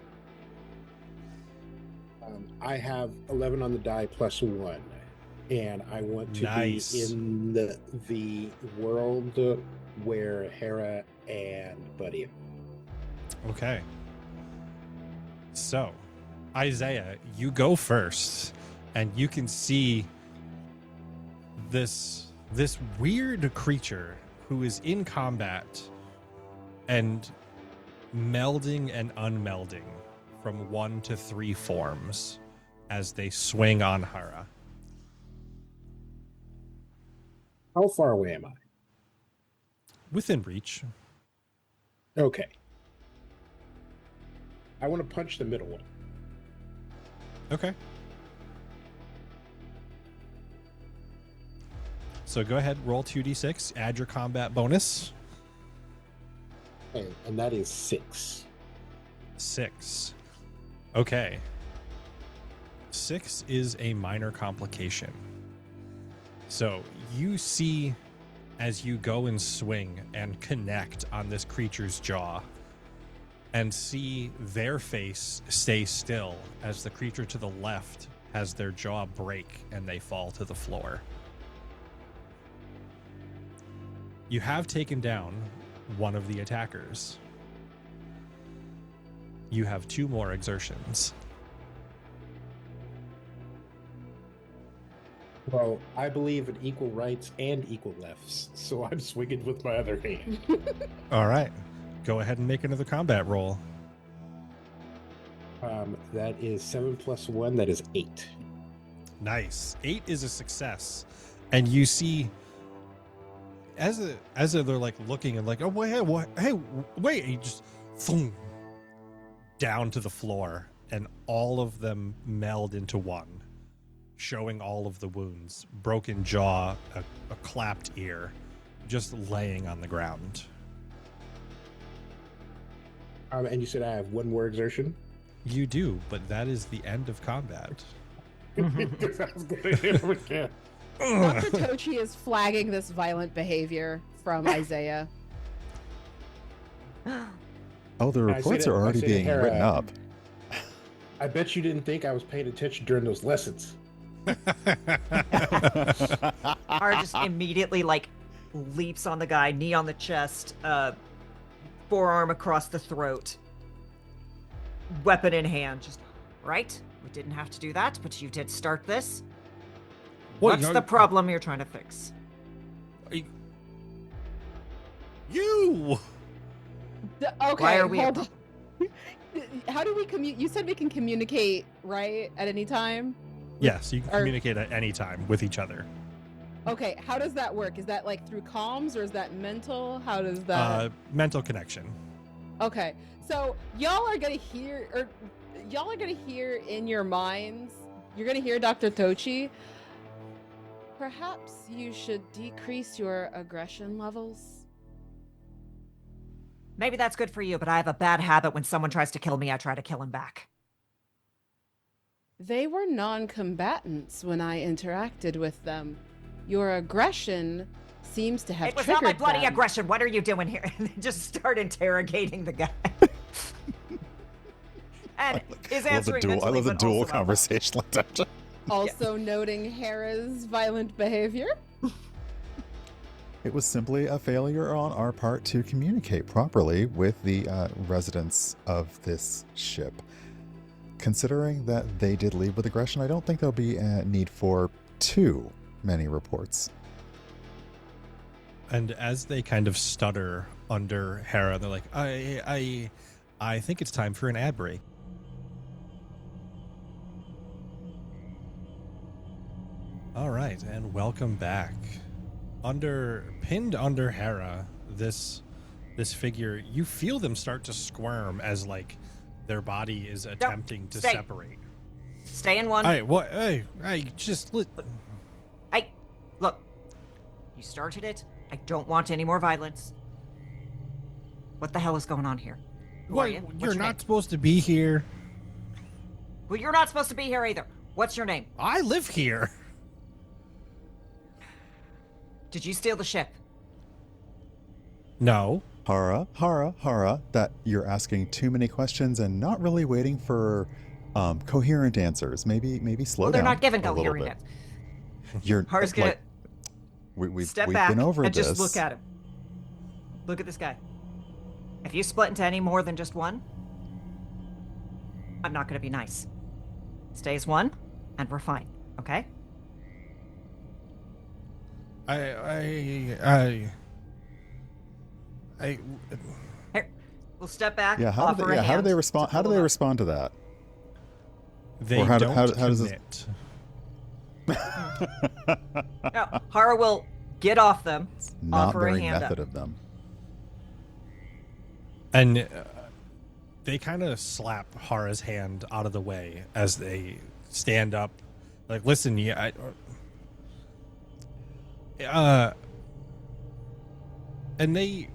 I have 11 on the die plus 1, and I want to Nice. be in the world where Hera and Buddy are. Okay. So, Isaiah, you go first, and you can see this weird creature who is in combat and melding and unmelding from 1 to 3 forms as they swing on Hera. How far away am I? Within reach. Okay. I want to punch the middle one. Okay. So go ahead, roll 2d6, add your combat bonus. And that is 6. 6. Okay. 6 is a minor complication. So you see as you go and swing and connect on this creature's jaw and see their face stay still as the creature to the left has their jaw break and they fall to the floor. You have taken down one of the attackers. You have 2 more exertions. Well, I believe in equal rights and equal lefts, so I'm swinging with my other hand. All right. Go ahead and make another combat roll. That is 7 plus 1. That is 8. Nice. 8 is a success. And you see as they're like looking and like, oh wait, he just thump, down to the floor, and all of them meld into one, showing all of the wounds, broken jaw, a clapped ear, just laying on the ground. And you said I have 1 more exertion? You do, but that is the end of combat. Because I was going to hit him again. Dr. Toci is flagging this violent behavior from Isaiah. Oh, the I reports say are to- I already say to being Hera, written up. I bet you didn't think I was paying attention during those lessons. Ara just immediately like leaps on the guy, knee on the chest, forearm across the throat, weapon in hand. Just right. We didn't have to do that, but you did start this. What's the problem you're trying to fix? You! Okay, Why are we? hold on. How do we communicate? You said we can communicate, right? At any time? Yes, you can Or- communicate at any time with each other. Okay, how does that work? Is that like through comms or is that mental? How does that... Mental connection. Okay, so y'all are gonna hear in your minds, you're gonna hear Dr. Toci. Perhaps you should decrease your aggression levels. Maybe that's good for you, but I have a bad habit. When someone tries to kill me, I try to kill him back. They were non-combatants when I interacted with them. Your aggression seems to have It was not triggered my bloody them. aggression. What are you doing here? And then just start interrogating the guy. And is answering I love the mentally, but dual also out loud. conversation like that. Also noting Hera's violent behavior. It was simply a failure on our part to communicate properly with the residents of this ship. Considering that they did leave with aggression, I don't think there'll be a need for too many reports. And as they kind of stutter under Hera, they're like, I think it's time for an ad break. All right, and welcome back. Pinned under Hera, this figure, you feel them start to squirm as like their body is attempting to stay. separate. Stay in one. Hey, what? Hey, just Hey, look. You started it. I don't want any more violence. What the hell is going on here? Who are you? What's You're your not name? supposed to be here. Well, you're not supposed to be here either. What's your name? I live here. Did you steal the ship? No. Hara, that you're asking too many questions and not really waiting for coherent answers. Maybe slow Well, down. they're not given a little coherent bit. answers. You're Hara's gonna we've step back been over and this. just look at him. Look at this guy. If you split into any more than just one, I'm not gonna be nice. Stay as one, and we're fine. Okay? I Here, we'll step back. Yeah, how do they respond? How do they respond to that? They Or how don't does this- commit. No, Hara will get off them. Not Offer a very hand method up. of them. And they kind of slap Hara's hand out of the way as they stand up. Like, listen, and they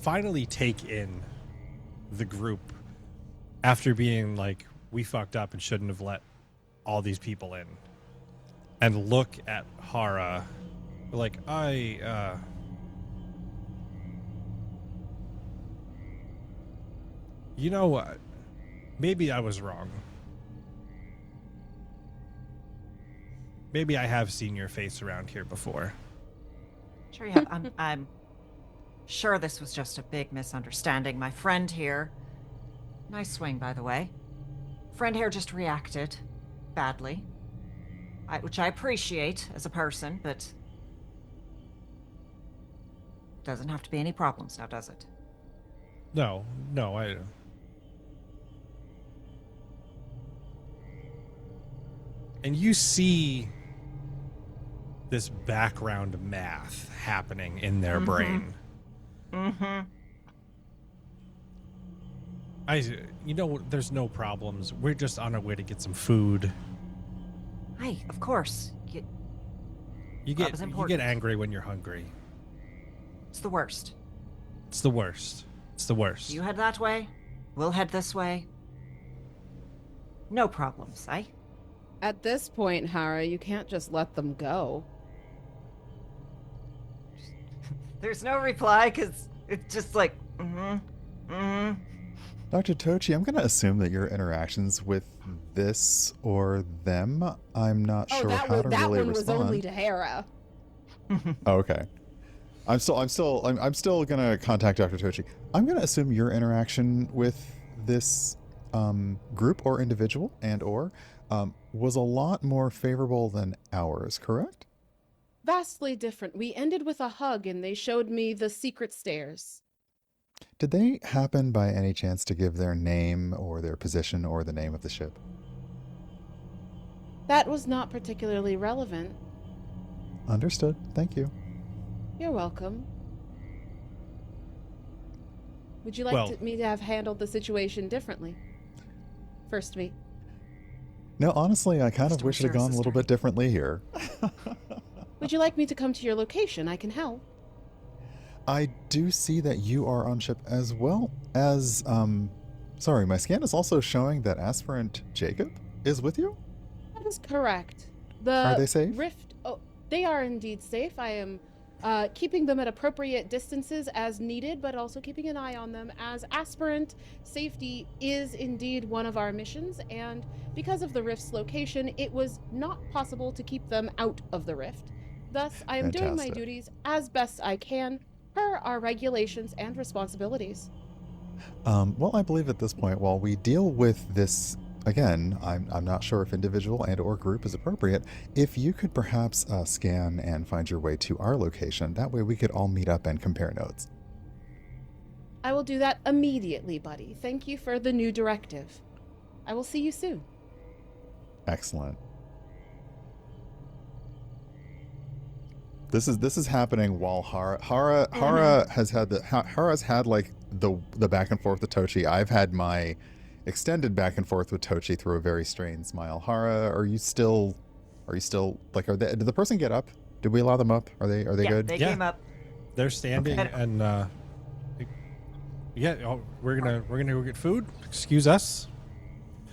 finally take in the group after being like, we fucked up and shouldn't have let all these people in, and look at Hara like, you know what? Maybe I was wrong. Maybe I have seen your face around here before. Sure you have. I'm sure this was just a big misunderstanding. My friend here, nice swing, by the way. Friend here just reacted badly, which I appreciate as a person, but doesn't have to be any problems now, does it? No, and you see this background math happening in their brain. Mm-hmm. There's no problems. We're just on our way to get some food. Hey, of course. You was get important. angry when you're hungry. It's the worst. It's the worst. It's the worst. You head that way, we'll head this way. No problems, eh? At this point, Hara, you can't just let them go. There's no reply, because it's just like, Dr. Toci, I'm going to assume that your interactions with this or them, I'm not sure how to that really one respond. was only to Hera. Oh, okay. I'm still gonna contact Dr. Toci. I'm gonna assume your interaction with this group or individual or was a lot more favorable than ours, correct? Vastly different. We ended with a hug and they showed me the secret stairs. Did they happen by any chance to give their name or their position or the name of the ship? That was not particularly relevant. Understood. Thank you. You're welcome. Would you like me to have handled the situation differently? First meet. No, honestly, I kind of wish it had gone a little bit differently here. Would you like me to come to your location? I can help. I do see that you are on ship as well as, sorry, my scan is also showing that aspirant Jacob is with you? That is correct. Are they safe? Rift, they are indeed safe. I am keeping them at appropriate distances as needed, but also keeping an eye on them as aspirant safety is indeed one of our missions, and because of the Rift's location, it was not possible to keep them out of the Rift. Thus, I am doing my duties as best I can per our regulations and responsibilities. Well, I believe at this point, while we deal with this, again, I'm not sure if individual and or group is appropriate, if you could perhaps scan and find your way to our location, that way we could all meet up and compare notes. I will do that immediately, buddy. Thank you for the new directive. I will see you soon. Excellent. This is happening while Hara's had like the back and forth with Tochi. I've had my extended back and forth with Tochi through a very strained smile. Hara, are you still like did the person get up? Did we allow them up? Are they Yeah, good? they Yeah. came up. They're standing Okay. and we're gonna go get food. Excuse us.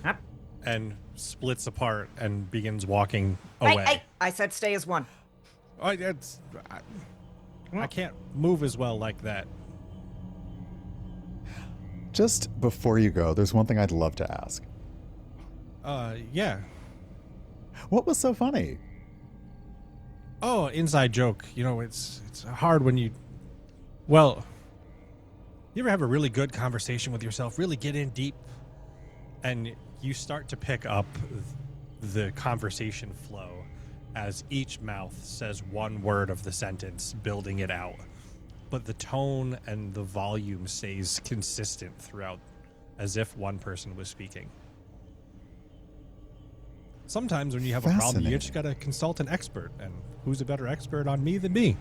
Huh? And splits apart and begins walking Hey, away. hey, I said stay as one. I can't move as well like that. Just before you go, there's one thing I'd love to ask. Yeah. What was so funny? Oh, inside joke. You know, it's hard when you you ever have a really good conversation with yourself, really get in deep, and you start to pick up the conversation flow as each mouth says one word of the sentence, building it out. But the tone and the volume stays consistent throughout, as if one person was speaking. Sometimes when you have a problem, you just got to consult an expert, and who's a better expert on me than me?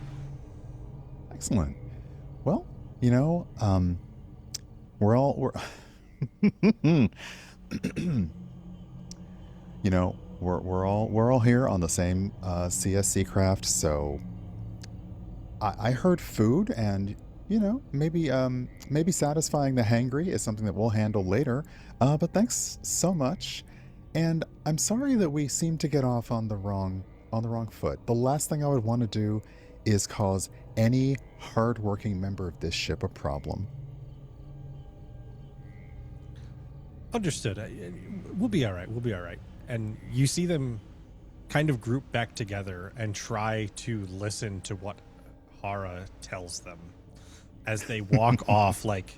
Excellent. Well, you know, we're you know, we're all here on the same CSC craft, so I heard food, and you know, maybe satisfying the hangry is something that we'll handle later. But thanks so much, and I'm sorry that we seem to get off on the wrong foot. The last thing I would want to do is cause any hardworking member of this ship a problem. Understood. We'll be all right. We'll be all right. And you see them kind of group back together and try to listen to what Hara tells them as they walk off. Like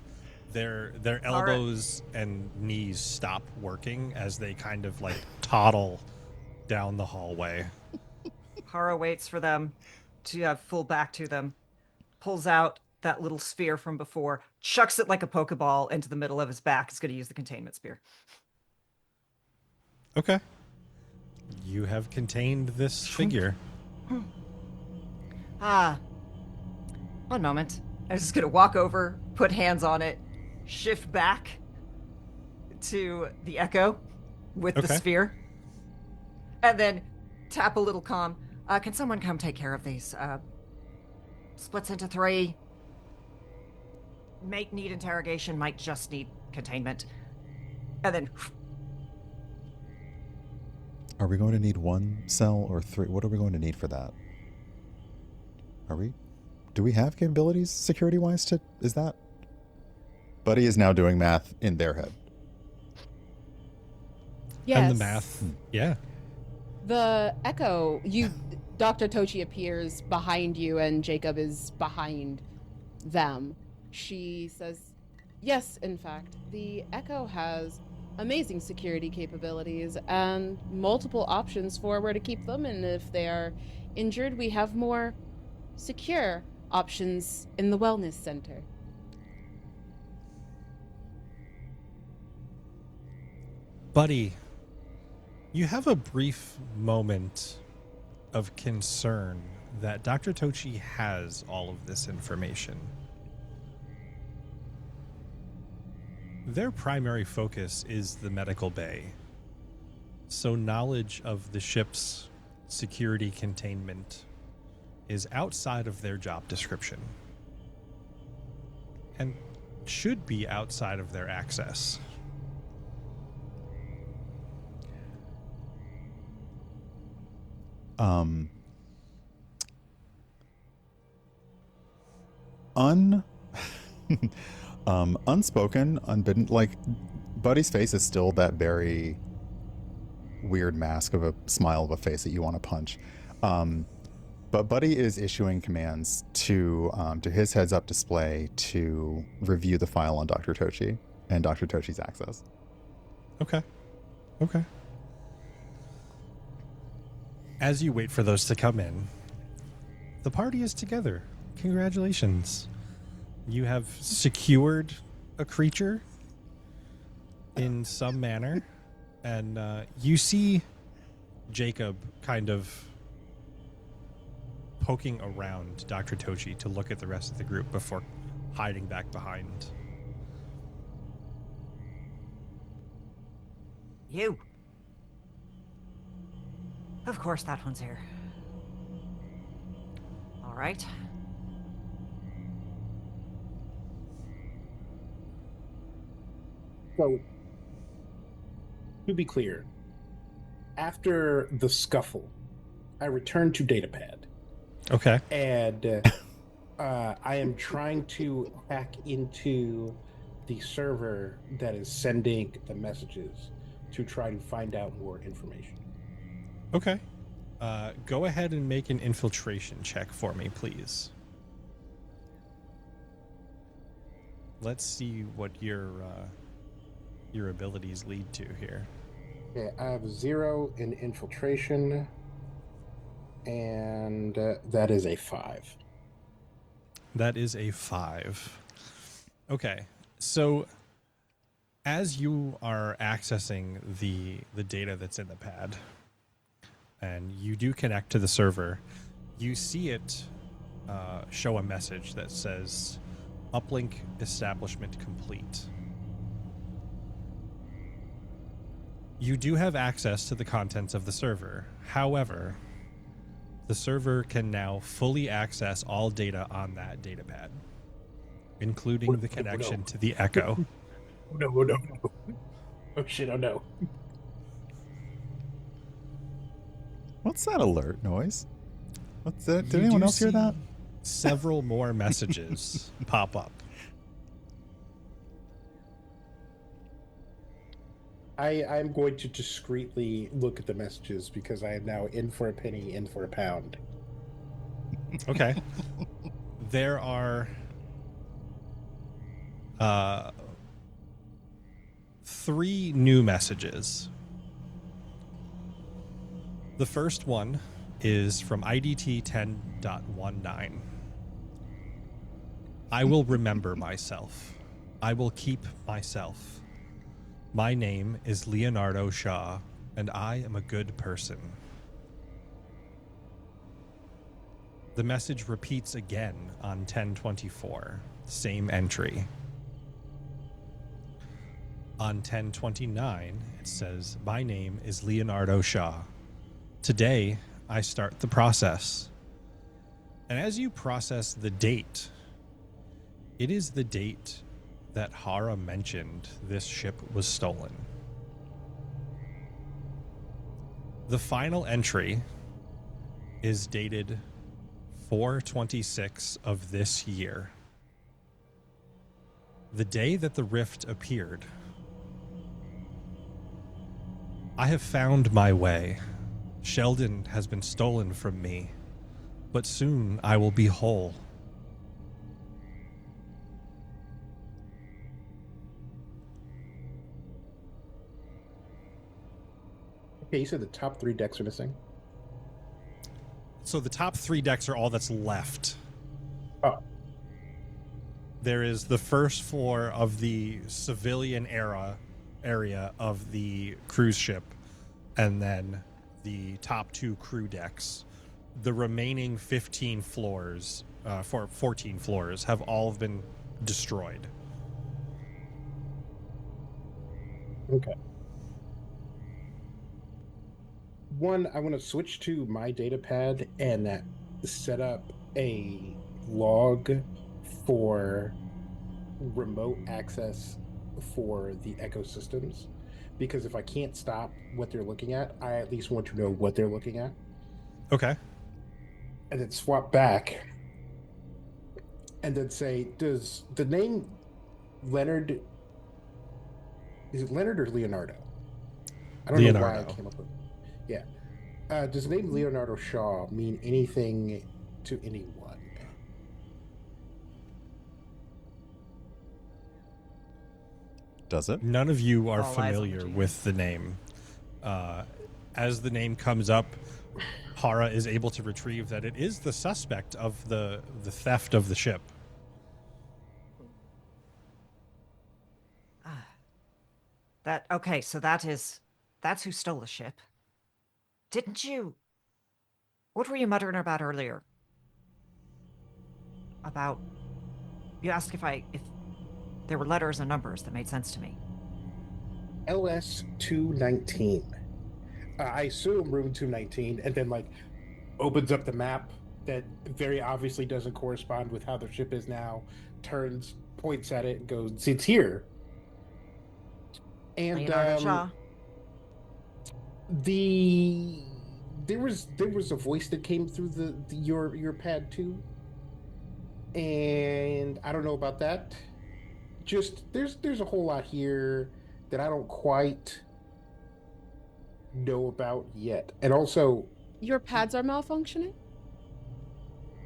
their elbows and knees stop working as they kind of like toddle down the hallway. Hara waits for them to have full back to them, pulls out that little sphere from before, chucks it like a Pokeball into the middle of his back. Is going to use the containment spear. Okay. You have contained this figure. One moment. I'm just going to walk over, put hands on it, shift back to the echo with the sphere, and then tap a little comm. Can someone come take care of these? Splits into 3. Might need interrogation, might just need containment. And then... Are we going to need 1 cell or 3? What are we going to need for that? Do we have capabilities security-wise to... Is that... Buddy is now doing math in their head. Yes. And the math. Yeah. The echo, Dr. Tochi appears behind you and Jacob is behind them. She says, yes, in fact, the echo has amazing security capabilities and multiple options for where to keep them. And if they are injured, we have more secure options in the wellness center. Buddy, you have a brief moment of concern that Dr. Tochi has all of this information. Their primary focus is the medical bay, so knowledge of the ship's security containment is outside of their job description and should be outside of their access. Unspoken, unbidden, like, Buddy's face is still that very weird mask of a smile of a face that you want to punch. But Buddy is issuing commands to his heads-up display to review the file on Dr. Tochi and Dr. Tochi's access. Okay. As you wait for those to come in, the party is together. Congratulations. You have secured a creature in some manner, and you see Jacob kind of poking around Dr. Toci to look at the rest of the group before hiding back behind. You. Of course that one's here. All right. So, to be clear, after the scuffle, I returned to Datapad, Okay. and I am trying to hack into the server that is sending the messages to try to find out more information. Okay. Go ahead and make an infiltration check for me, please. Let's see what your abilities lead to here. Okay, I have 0 in infiltration, and that is a 5. That is a 5. Okay. So as you are accessing the data that's in the pad, and you do connect to the server, you see it show a message that says uplink establishment complete. You do have access to the contents of the server. However, the server can now fully access all data on that datapad, including the connection to the Echo. Oh no, oh no, no. Oh shit, oh no. What's that alert noise? What's that? Did You anyone do else hear see that? Several more messages pop up. I'm going to discreetly look at the messages because I am now in for a penny, in for a pound. Okay. There are 3 new messages. The first one is from IDT 10.19. I will remember myself. I will keep myself. My name is Leonardo Shaw, and I am a good person. The message repeats again on 1024, same entry. On 1029, it says, my name is Leonardo Shaw. Today, I start the process. And as you process the date, it is the date that Hara mentioned this ship was stolen. The final entry is dated 4/26 of this year. The day that the rift appeared. I have found my way. Sheldon has been stolen from me, but soon I will be whole. Okay, you said the top 3 decks are missing? So the top 3 decks are all that's left. Oh. There is the first floor of the civilian area of the cruise ship, and then the top 2 crew decks. The remaining 15 floors, 14 floors, have all been destroyed. Okay. One, I want to switch to my datapad and set up a log for remote access for the ecosystems. Because if I can't stop what they're looking at, I at least want to know what they're looking at. Okay. And then swap back and then say, does the name Leonard, is it Leonard or Leonardo? I don't know why I came up with. Yeah. Does the name Leonardo Shaw mean anything to anyone? Does it? None of you are All eyes on the familiar GM. with the name. As the name comes up, Hara is able to retrieve that it is the suspect of the theft of the ship. Okay, so that's who stole the ship. Didn't you? What were you muttering about earlier? about... You asked if there were letters and numbers that made sense to me. LS 219. I assume room 219, and then like opens up the map that very obviously doesn't correspond with how the ship is now. Turns, points at it, and goes, "It's here." And Leonardo Shaw. the there was a voice that came through your pad too, and I don't know about that. Just there's a whole lot here that I don't quite know about yet, and also Your pads are malfunctioning?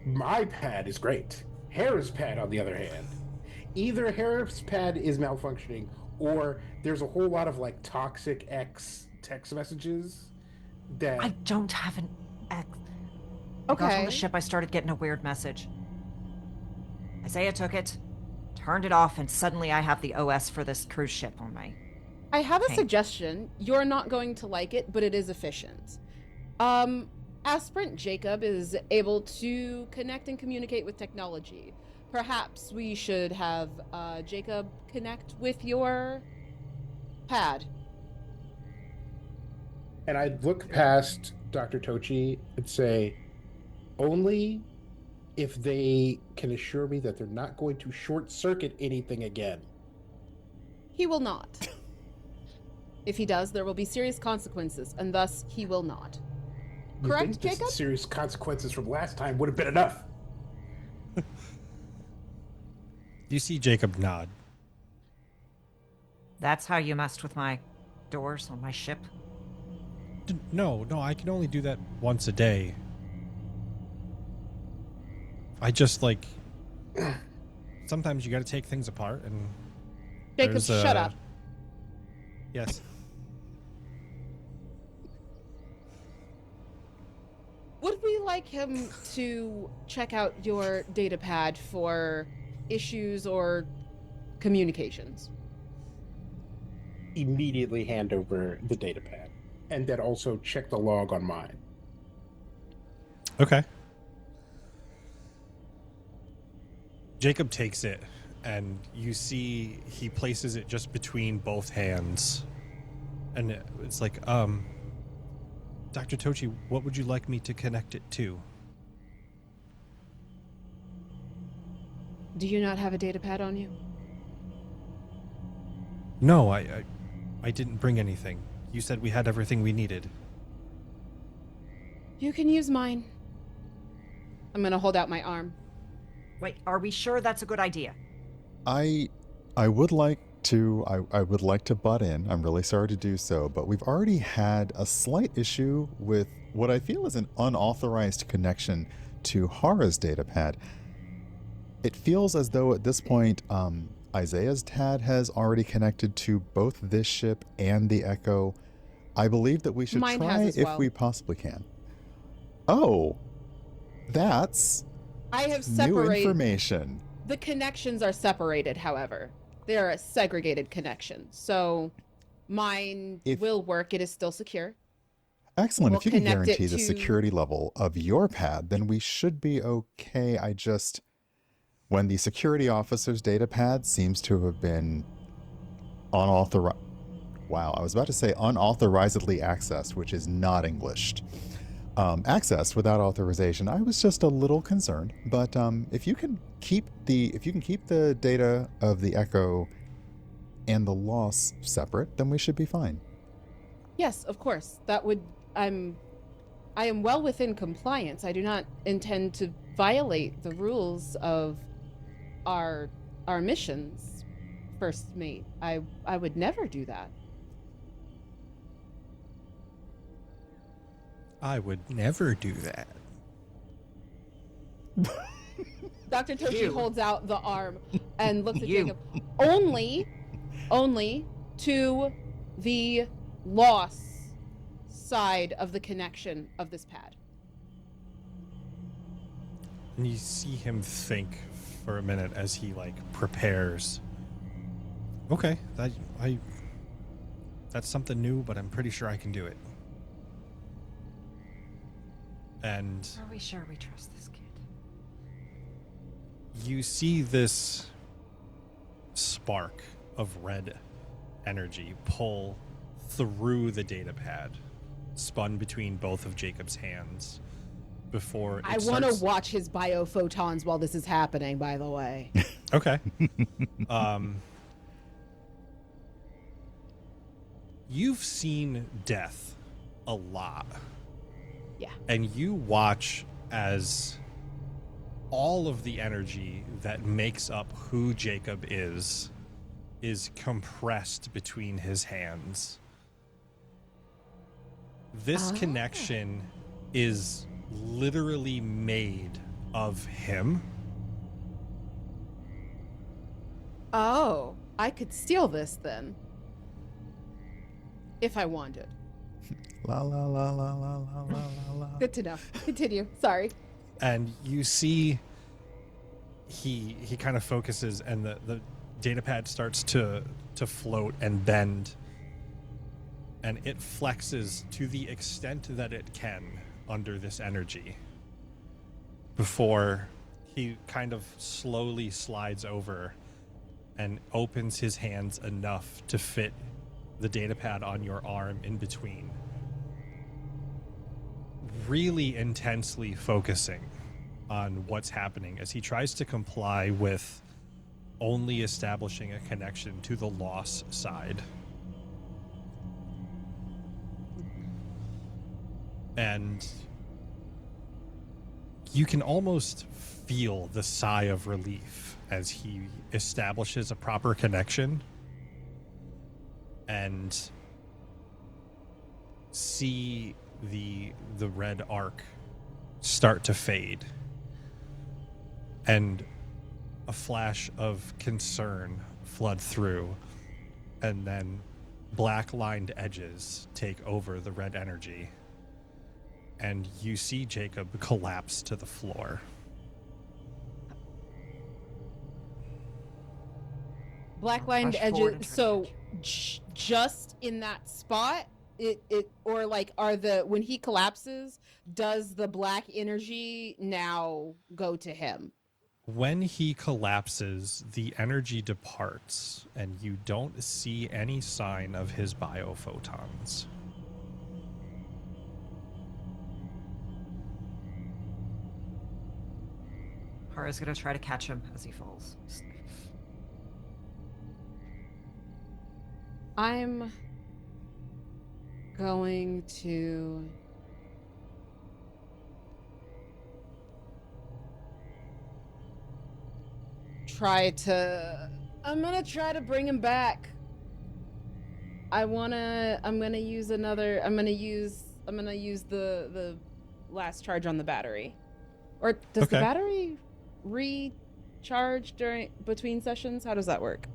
my pad is great. Hera's pad, on the other hand, either Hera's pad is malfunctioning, or there's a whole lot of like toxic X text messages that I don't have an X. I got on Okay. the ship, I started getting a weird message. Isaiah took it, turned it off, and suddenly I have the OS for this cruise ship on my... I have a Okay. suggestion. You're not going to like it, but it is efficient. Aspirant Jacob is able to connect and communicate with technology. Perhaps we should have Jacob connect with your pad. and I'd look past Dr. Tochi and say, only if they can assure me that they're not going to short circuit anything again. He will not. If he does, there will be serious consequences, and thus he will not. You Correct, think the Jacob? serious consequences from last time would have been enough? You see Jacob nod. That's how you messed with my doors on my ship? No, I can only do that once a day. I just like... Sometimes you gotta take things apart and... Jacob, there's, shut up. Yes. Would we like him to check out your data pad for issues or communications? Immediately hand over the data pad, and then also check the log on mine. Okay. Jacob takes it, and you see he places it just between both hands. And it's like, Dr. Tochi, what would you like me to connect it to? Do you not have a data pad on you? No, I didn't bring anything. You said we had everything we needed. You can use mine. I'm gonna hold out my arm. Wait, are we sure that's a good idea? I would like to I would like to butt in. I'm really sorry to do so, but we've already had a slight issue with what I feel is an unauthorized connection to Hara's datapad. It feels as though at this point, Isaiah's TAD has already connected to both this ship and the Echo. I believe that we should Mine try has as if well. we possibly can. Oh, that's I have new separated. information. The connections are separated, however. They are a segregated connection. So mine If- will work. It is still secure. Excellent. We'll If you can connect it guarantee the to- security level of your pad, then we should be okay. When the security officer's data pad seems to have been unauthorized. Wow, I was about to say unauthorizedly accessed, which is not Englished. Accessed without authorization. I was just a little concerned, but if you can keep the data of the Echo and the loss separate, then we should be fine. Yes, of course. That would. I am well within compliance. I do not intend to violate the rules of our missions, First Mate. I would never do that. I would never do that. Dr. Toshi You. holds out the arm and looks at You. Jacob. Only to the loss side of the connection of this pad. And you see him think for a minute as he prepares. Okay, that's something new, but I'm pretty sure I can do it. And Are we sure we trust this kid? you see this spark of red energy pull through the data pad, spun between both of Jacob's hands before it I want to starts... watch his biophotons while this is happening, by the way. Okay. You've seen death a lot. Yeah. And you watch as all of the energy that makes up who Jacob is compressed between his hands. This connection is literally made of him. Oh, I could steal this then. If I wanted. La la la la la la la la. Good to know. Continue. Sorry. And you see he kind of focuses, and the data pad starts to float and bend, and it flexes to the extent that it can under this energy before he kind of slowly slides over and opens his hands enough to fit the data pad on your arm in between, really intensely focusing on what's happening as he tries to comply with only establishing a connection to the loss side. And you can almost feel the sigh of relief as he establishes a proper connection and see the red arc start to fade, and a flash of concern flood through, and then black lined edges take over the red energy, and you see Jacob collapse to the floor. Black lined Rush forward edges. and So turn just in that spot, it or like when he collapses, does the black energy now go to him? When he collapses, the energy departs, and you don't see any sign of his biophotons. Hara's gonna try to catch him as he falls. I'm going to I'm gonna try to bring him back. I'm gonna use the last charge on the battery. Or does the Okay. battery recharge between sessions? How does that work?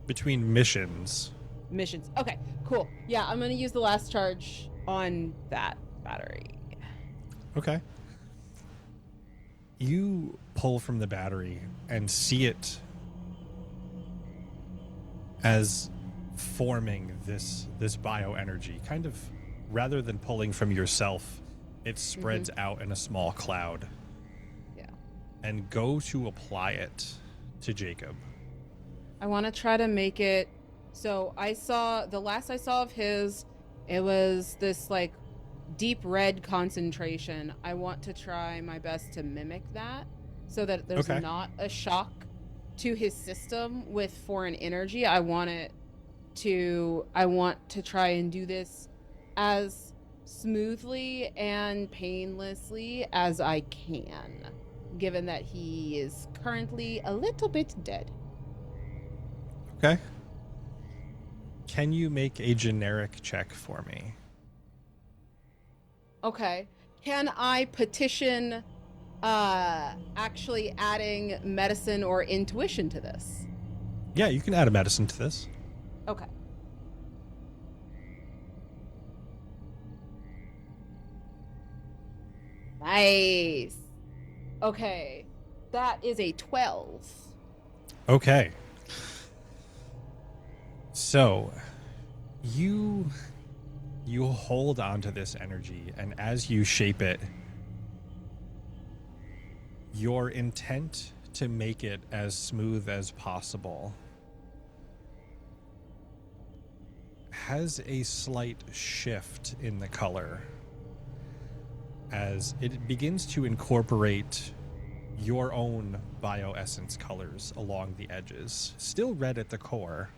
Between missions, Missions. Okay, cool. Yeah, I'm gonna use the last charge on that battery. okay, you pull from the battery and see it as forming this bioenergy, kind of, rather than pulling from yourself, it spreads out in a small cloud. Yeah. And go to apply it to Jacob. I want to try to make it so the last I saw of his, it was this like deep red concentration. I want to try my best to mimic that so that there's Okay. not a shock to his system with foreign energy. I want to try and do this as smoothly and painlessly as I can, given that he is currently a little bit dead. Okay. Can you make a generic check for me? Okay. Can I petition actually adding medicine or intuition to this? Yeah, you can add a medicine to this. Okay. Nice. Okay. That is a 12. Okay. So, you hold on to this energy, and as you shape it, your intent to make it as smooth as possible, has a slight shift in the color as it begins to incorporate your own bioessence colors along the edges. Still red at the core.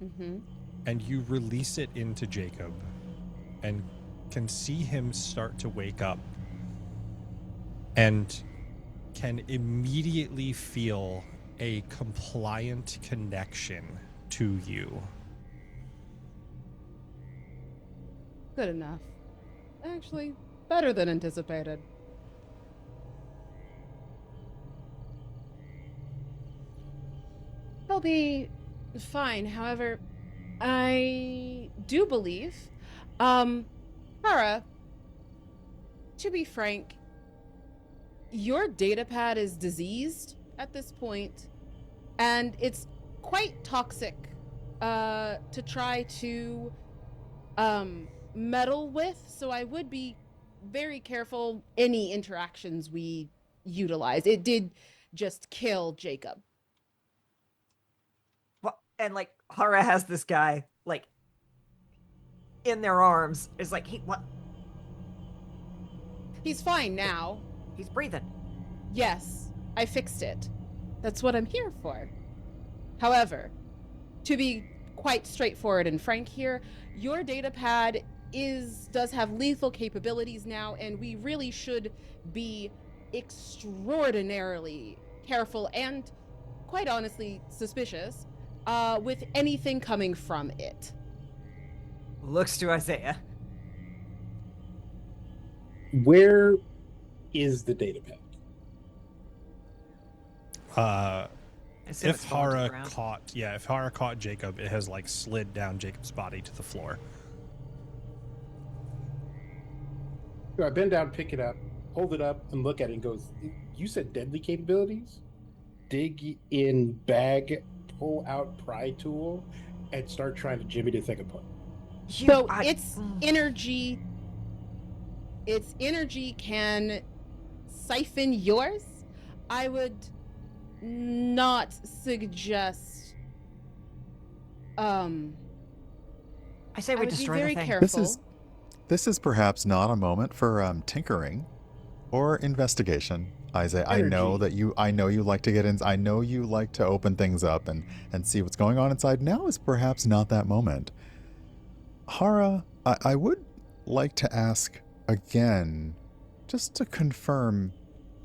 Mm-hmm. And you release it into Jacob and can see him start to wake up and can immediately feel a compliant connection to you. Good enough. Actually, better than anticipated. He'll be fine. However, I do believe, Hara, to be frank, your datapad is diseased at this point, and it's quite toxic to try to meddle with, so I would be very careful any interactions we utilize. It did just kill Jacob. Well, and like Hara has this guy like in their arms. Is like what? He's fine now. He's breathing. Yes, I fixed it. That's what I'm here for. However, to be quite straightforward and frank here, your datapad does have lethal capabilities now, and we really should be extraordinarily careful and, quite honestly, suspicious with anything coming from it. Looks to Isaiah. Where is the datapad? I assume If it's fallen to the Hara ground. if Hara caught Jacob, it has like slid down Jacob's body to the floor. So I bend down, pick it up, hold it up, and look at it and goes, "You said deadly capabilities? Dig in bag, pull out pry tool, and start trying to jimmy the thing apart." So its energy can siphon yours. I would not suggest. I say I we would be destroy very the thing. careful. This is perhaps not a moment for tinkering or investigation. Isaiah, I know you like to get in. I know you like to open things up and see what's going on inside. Now is perhaps not that moment. Hara, I would like to ask again, just to confirm,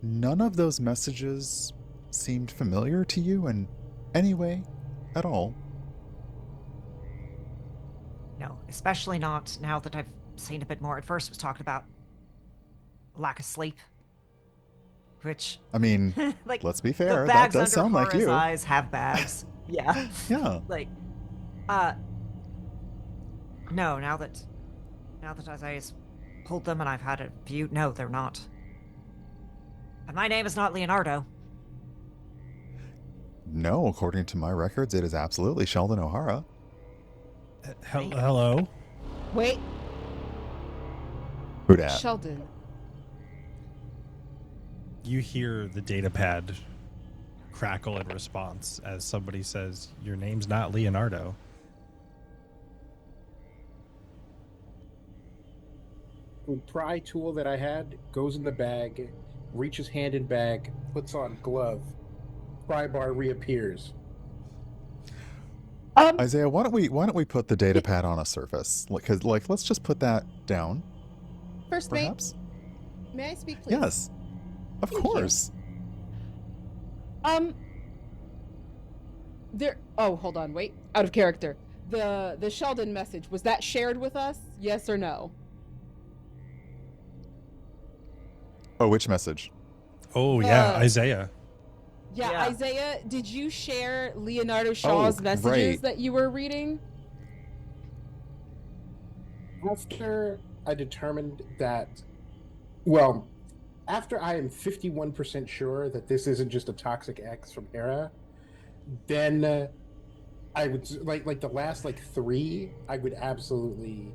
none of those messages seemed familiar to you in any way at all? No, especially not now that I've seen a bit more. At first, it was talking about lack of sleep, which I mean, like let's be the fair, that bags does under sound like Hara's you. eyes have bags. Yeah, Yeah. like, no. Now that Isaiah's pulled them and I've had a view, no, they're not. And my name is not Leonardo. No, according to my records, it is absolutely Sheldon O'Hara. Hello? Wait, Who dat? Sheldon. You hear the datapad crackle in response as somebody says, "Your name's not Leonardo." The pry tool that I had goes in the bag, reaches hand in bag, puts on glove, pry bar reappears. Isaiah, why don't we put the data pad on a surface? Because let's just put that down. First mate, Perhaps. may I speak, please? Yes, of Thank you. course. There. Oh, hold on. Wait. Out of character. The Sheldon message, was that shared with us? Yes or no? Oh, which message? Oh, yeah, Uh, Isaiah. Yeah, Yeah. Isaiah, did you share Leonardo Shaw's messages right. that you were reading? After I determined that, well, after I am 51% sure that this isn't just a toxic X from Hera, then I would like the last three I would absolutely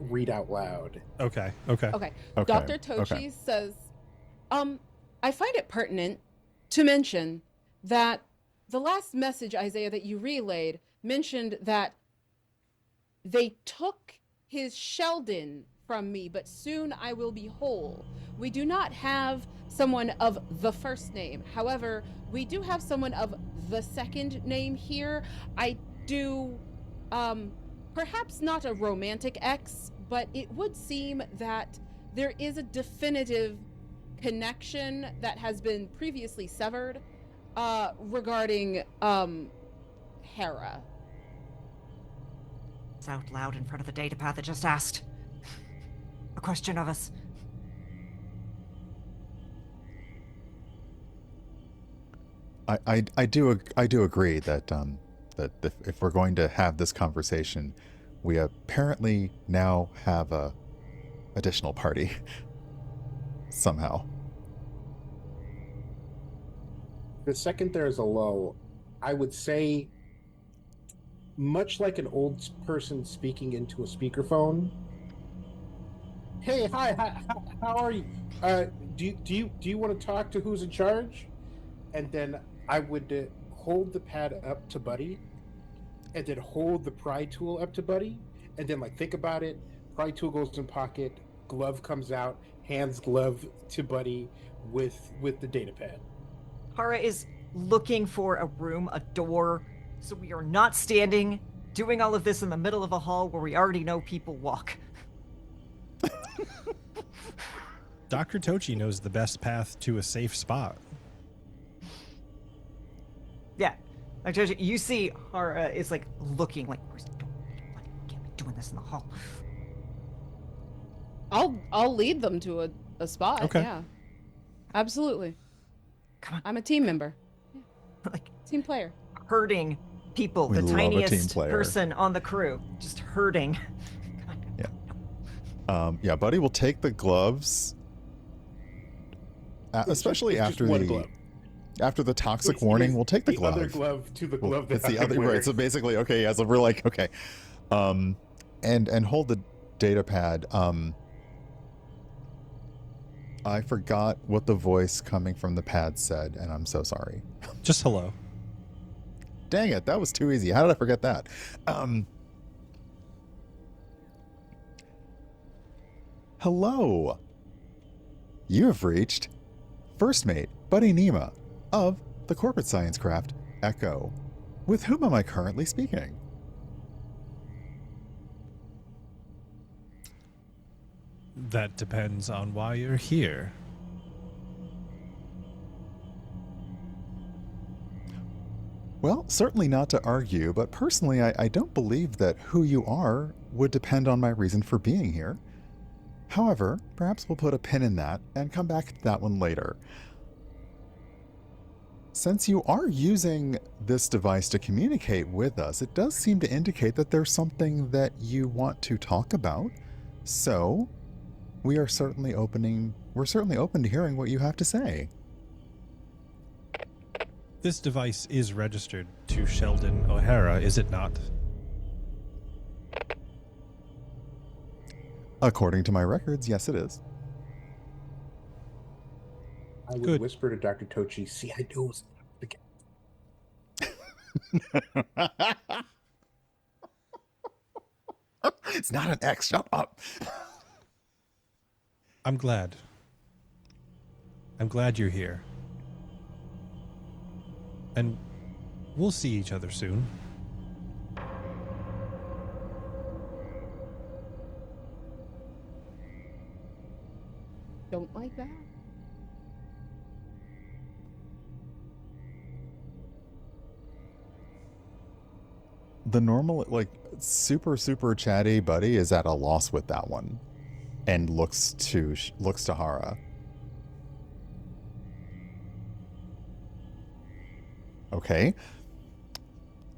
read out loud. Okay. Okay. Okay, Dr. Toci okay. says, I find it pertinent to mention that the last message, Isaiah, that you relayed mentioned that they took his Sheldon from me, but soon I will be whole. We do not have someone of the first name. However, we do have someone of the second name here. I do, perhaps not a romantic ex, but it would seem that there is a definitive connection that has been previously severed regarding Hera. It's out loud in front of the datapath that just asked a question of us. I do agree that that if we're going to have this conversation, we apparently now have a additional party somehow. The second there's a lull, I would say, much like an old person speaking into a speakerphone. Hey, hi, how are you? Do you want to talk to who's in charge? And then I would hold the pad up to Buddy, and then hold the pry tool up to Buddy, and then think about it. Pry tool goes in pocket, glove comes out, hands glove to Buddy with the data pad. Hara is looking for a room, a door, so we are not standing doing all of this in the middle of a hall where we already know people walk. Dr. Toci knows the best path to a safe spot. Yeah. I told you, you see Hara is looking where's the door? Can't be doing this in the hall. I'll lead them to a spot. Okay. Yeah. Absolutely. Come on. I'm a team member. Like Team player. herding people, We the love a team tiniest player. person on the crew. Just herding. Come on. Yeah, Buddy will take the gloves, especially It's after just one the glove. after the toxic It's warning. We'll take the glove. other glove to the Well, glove that it's the I'm other wearing. right. So basically, okay, yeah. So we're okay, and hold the data pad. I forgot what the voice coming from the pad said, and I'm so sorry. Just hello. Dang it, that was too easy. How did I forget that? Hello. You have reached First Mate Buddy Nima of the corporate science craft Echo. With whom am I currently speaking? That depends on why you're here. Well, certainly not to argue, but personally, I don't believe that who you are would depend on my reason for being here. However, perhaps we'll put a pin in that and come back to that one later. Since you are using this device to communicate with us, it does seem to indicate that there's something that you want to talk about. So, we're certainly open to hearing what you have to say. This device is registered to Sheldon O'Hara, is it not? According to my records, yes it is. I would Good. whisper to Dr. Tochi, see, I know it's the It's not an X, shut up. I'm glad. I'm glad you're here. And we'll see each other soon. Don't like that. The normal, super chatty Buddy is at a loss with that one, and looks to Hara. Okay.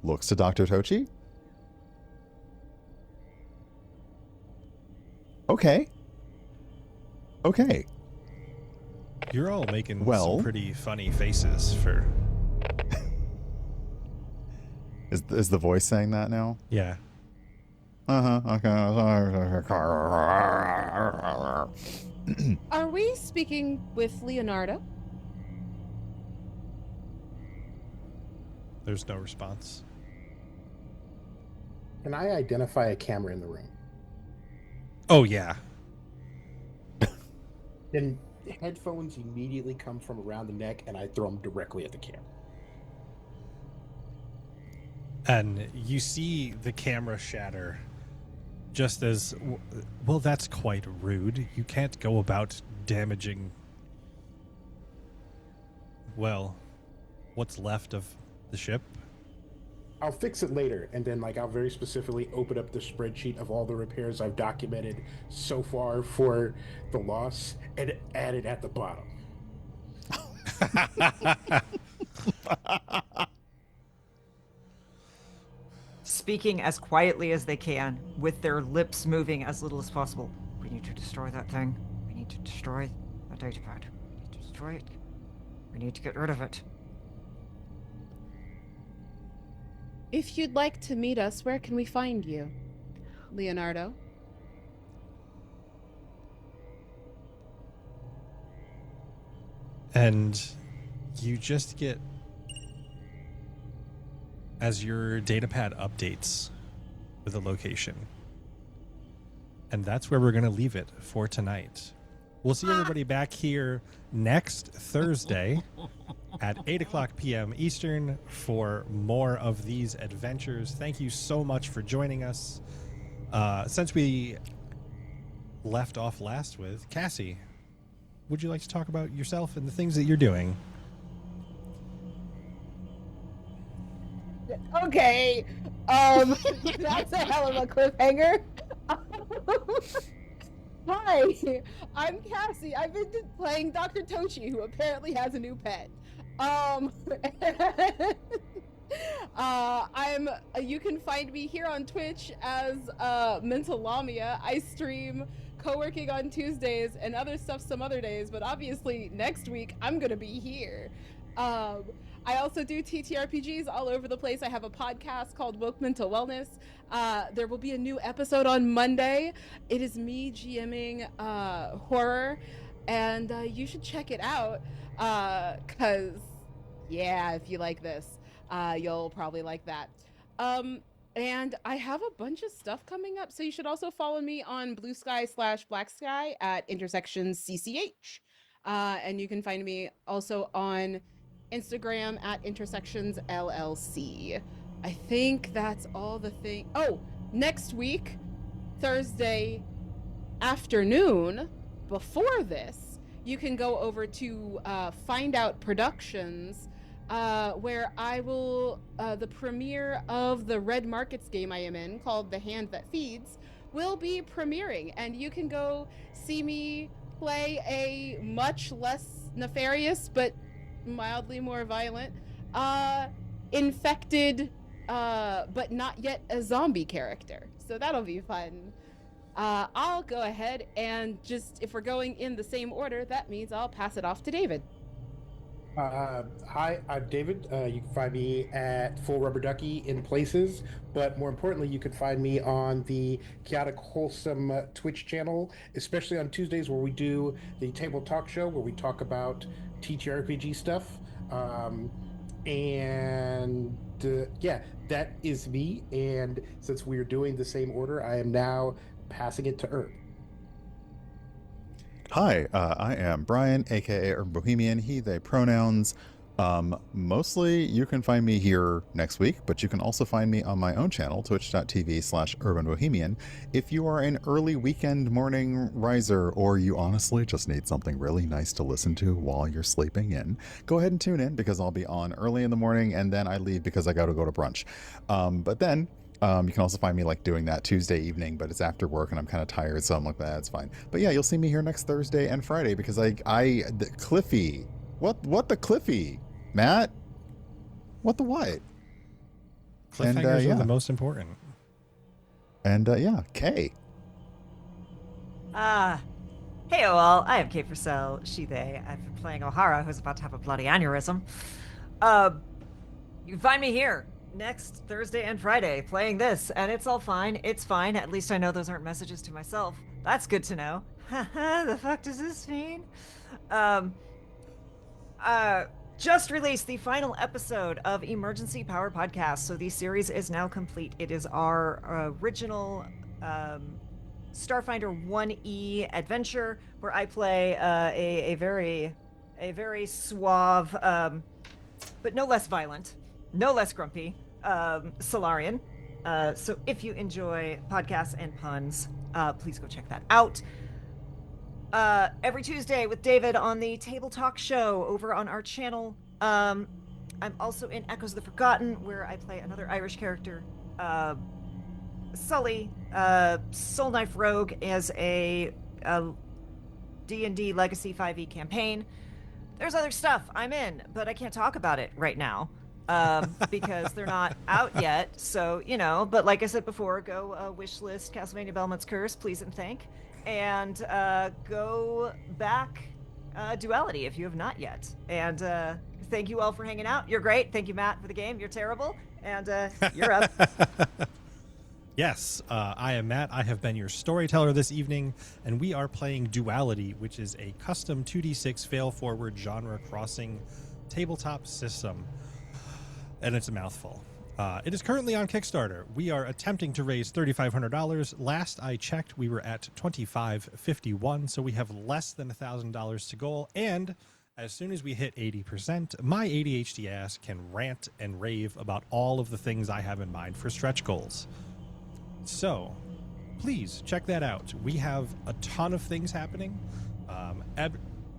Looks to Dr. Tochi. Okay. Okay. You're all making Well- some pretty funny faces for... Is the voice saying that now? Yeah. Okay. Are we speaking with Leonardo? There's no response. Can I identify a camera in the room? Oh, yeah. Then headphones immediately come from around the neck, and I throw them directly at the camera. And you see the camera shatter just as, well, that's quite rude. You can't go about damaging, well, what's left of the ship. I'll fix it later, and then I'll very specifically open up the spreadsheet of all the repairs I've documented so far for the loss and add it at the bottom. Speaking as quietly as they can, with their lips moving as little as possible. We need to destroy that thing. We need to destroy that datapad. We need to destroy it. We need to get rid of it. If you'd like to meet us, where can we find you, Leonardo? And you just get, as your datapad updates with a location. And that's where we're going to leave it for tonight. We'll see everybody back here next Thursday at 8 o'clock p.m. Eastern for more of these adventures. Thank you so much for joining us. Since we left off last with Cassie, would you like to talk about yourself and the things that you're doing? Okay. That's a hell of a cliffhanger. Hi, I'm Cassie. I've been playing Dr. Toci, who apparently has a new pet. You can find me here on Twitch as Mental Lamia. I stream co-working on Tuesdays and other stuff some other days, but obviously next week I'm gonna be here. I also do TTRPGs all over the place. I have a podcast called Woke Mental Wellness. There will be a new episode on Monday. It is me GMing horror, and you should check it out, because, yeah, if you like this, you'll probably like that. And I have a bunch of stuff coming up, so you should also follow me on Blue Sky / Black Sky at intersections CCH. And you can find me also on Instagram at intersections LLC. I think that's all the thing. Oh, next week, Thursday afternoon, before this, you can go over to Find Out Productions, where I will, the premiere of the Red Markets game I am in, called The Hand That Feeds, will be premiering, and you can go see me play a much less nefarious but mildly more violent infected but not yet a zombie character, so that'll be fun. I'll go ahead and just, if we're going in the same order, that means I'll pass it off to David. Hi, I'm David. You can find me at Full Rubber Ducky in places, but more importantly, you can find me on the Chaotic Wholesome Twitch channel, especially on Tuesdays where we do the Table Talk Show, where we talk about TTRPG stuff. Yeah, that is me. And since we're doing the same order, I am now passing it to Herb. Hi, I am Brian, aka Urban Bohemian, he, they pronouns. Mostly you can find me here next week, but you can also find me on my own channel, twitch.tv/Urban Bohemian. If you are an early weekend morning riser, or you honestly just need something really nice to listen to while you're sleeping in, go ahead and tune in, because I'll be on early in the morning and then I leave because I gotta go to brunch. But then you can also find me doing that Tuesday evening, but it's after work and I'm kind of tired, so I'm like, that's fine. But yeah, you'll see me here next Thursday and Friday, because the Cliffy, what the Cliffy, Matt, what the what? Cliffhangers yeah. are the most important. And yeah, Kay. Hey all, I am Kate Purcell, she, they. I've been playing O'Hara, who's about to have a bloody aneurysm. You can find me here next Thursday and Friday playing this, and it's all fine. It's fine. At least I know those aren't messages to myself. That's good to know. Haha, the fuck does this mean? just released the final episode of Emergency Power Podcast. So the series is now complete. It is our original Starfinder 1E adventure where I play a very suave, but no less violent, no less grumpy Solarian. So if you enjoy podcasts and puns, please go check that out. Every Tuesday with David on the Table Talk Show over on our channel. I'm also in Echoes of the Forgotten, where I play another Irish character, Sully, Soul Knife Rogue, as a D&D Legacy 5e campaign. There's other stuff I'm in, but I can't talk about it right now because they're not out yet. So, but like I said before, go wishlist Castlevania Belmont's Curse, please and thank. And go back Duality if you have not yet. And thank you all for hanging out. You're great. Thank you, Matt, for the game. You're terrible. And you're up. Yes, I am Matt. I have been your storyteller this evening, and we are playing Duality, which is a custom 2d6 fail-forward genre-crossing tabletop system. And it's a mouthful. It is currently on Kickstarter. We are attempting to raise $3,500. Last I checked, we were at $2,551, so we have less than $1,000 to goal. And as soon as we hit 80%, my ADHD ass can rant and rave about all of the things I have in mind for stretch goals. So, please check that out. We have a ton of things happening.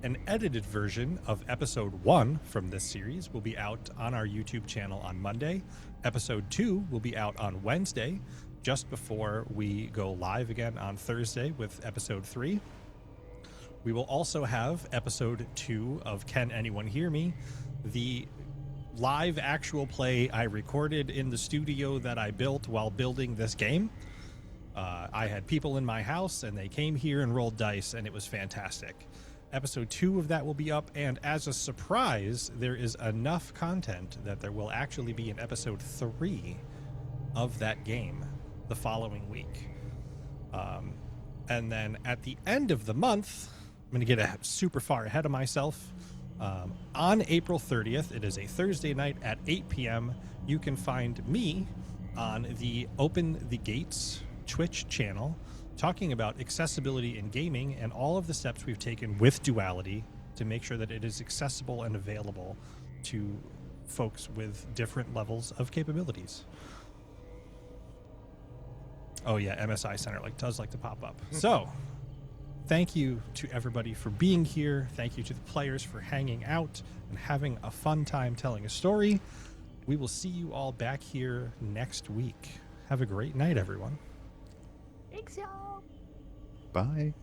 An edited version of episode 1 from this series will be out on our YouTube channel on Monday. Episode 2 will be out on Wednesday, just before we go live again on Thursday with episode 3. We will also have episode 2 of Can Anyone Hear Me? The live actual play I recorded in the studio that I built while building this game. I had people in my house, and they came here and rolled dice, and it was fantastic. Episode 2 of that will be up, and as a surprise, there is enough content that there will actually be an episode 3 of that game the following week. And then at the end of the month, I'm going to get super far ahead of myself. On April 30th, it is a Thursday night at 8 p.m., you can find me on the Open the Gates Twitch channel talking about accessibility in gaming and all of the steps we've taken with Duality to make sure that it is accessible and available to folks with different levels of capabilities. Oh yeah, MSI Center does like to pop up. So, thank you to everybody for being here. Thank you to the players for hanging out and having a fun time telling a story. We will see you all back here next week. Have a great night, everyone. Thanks, y'all. Bye.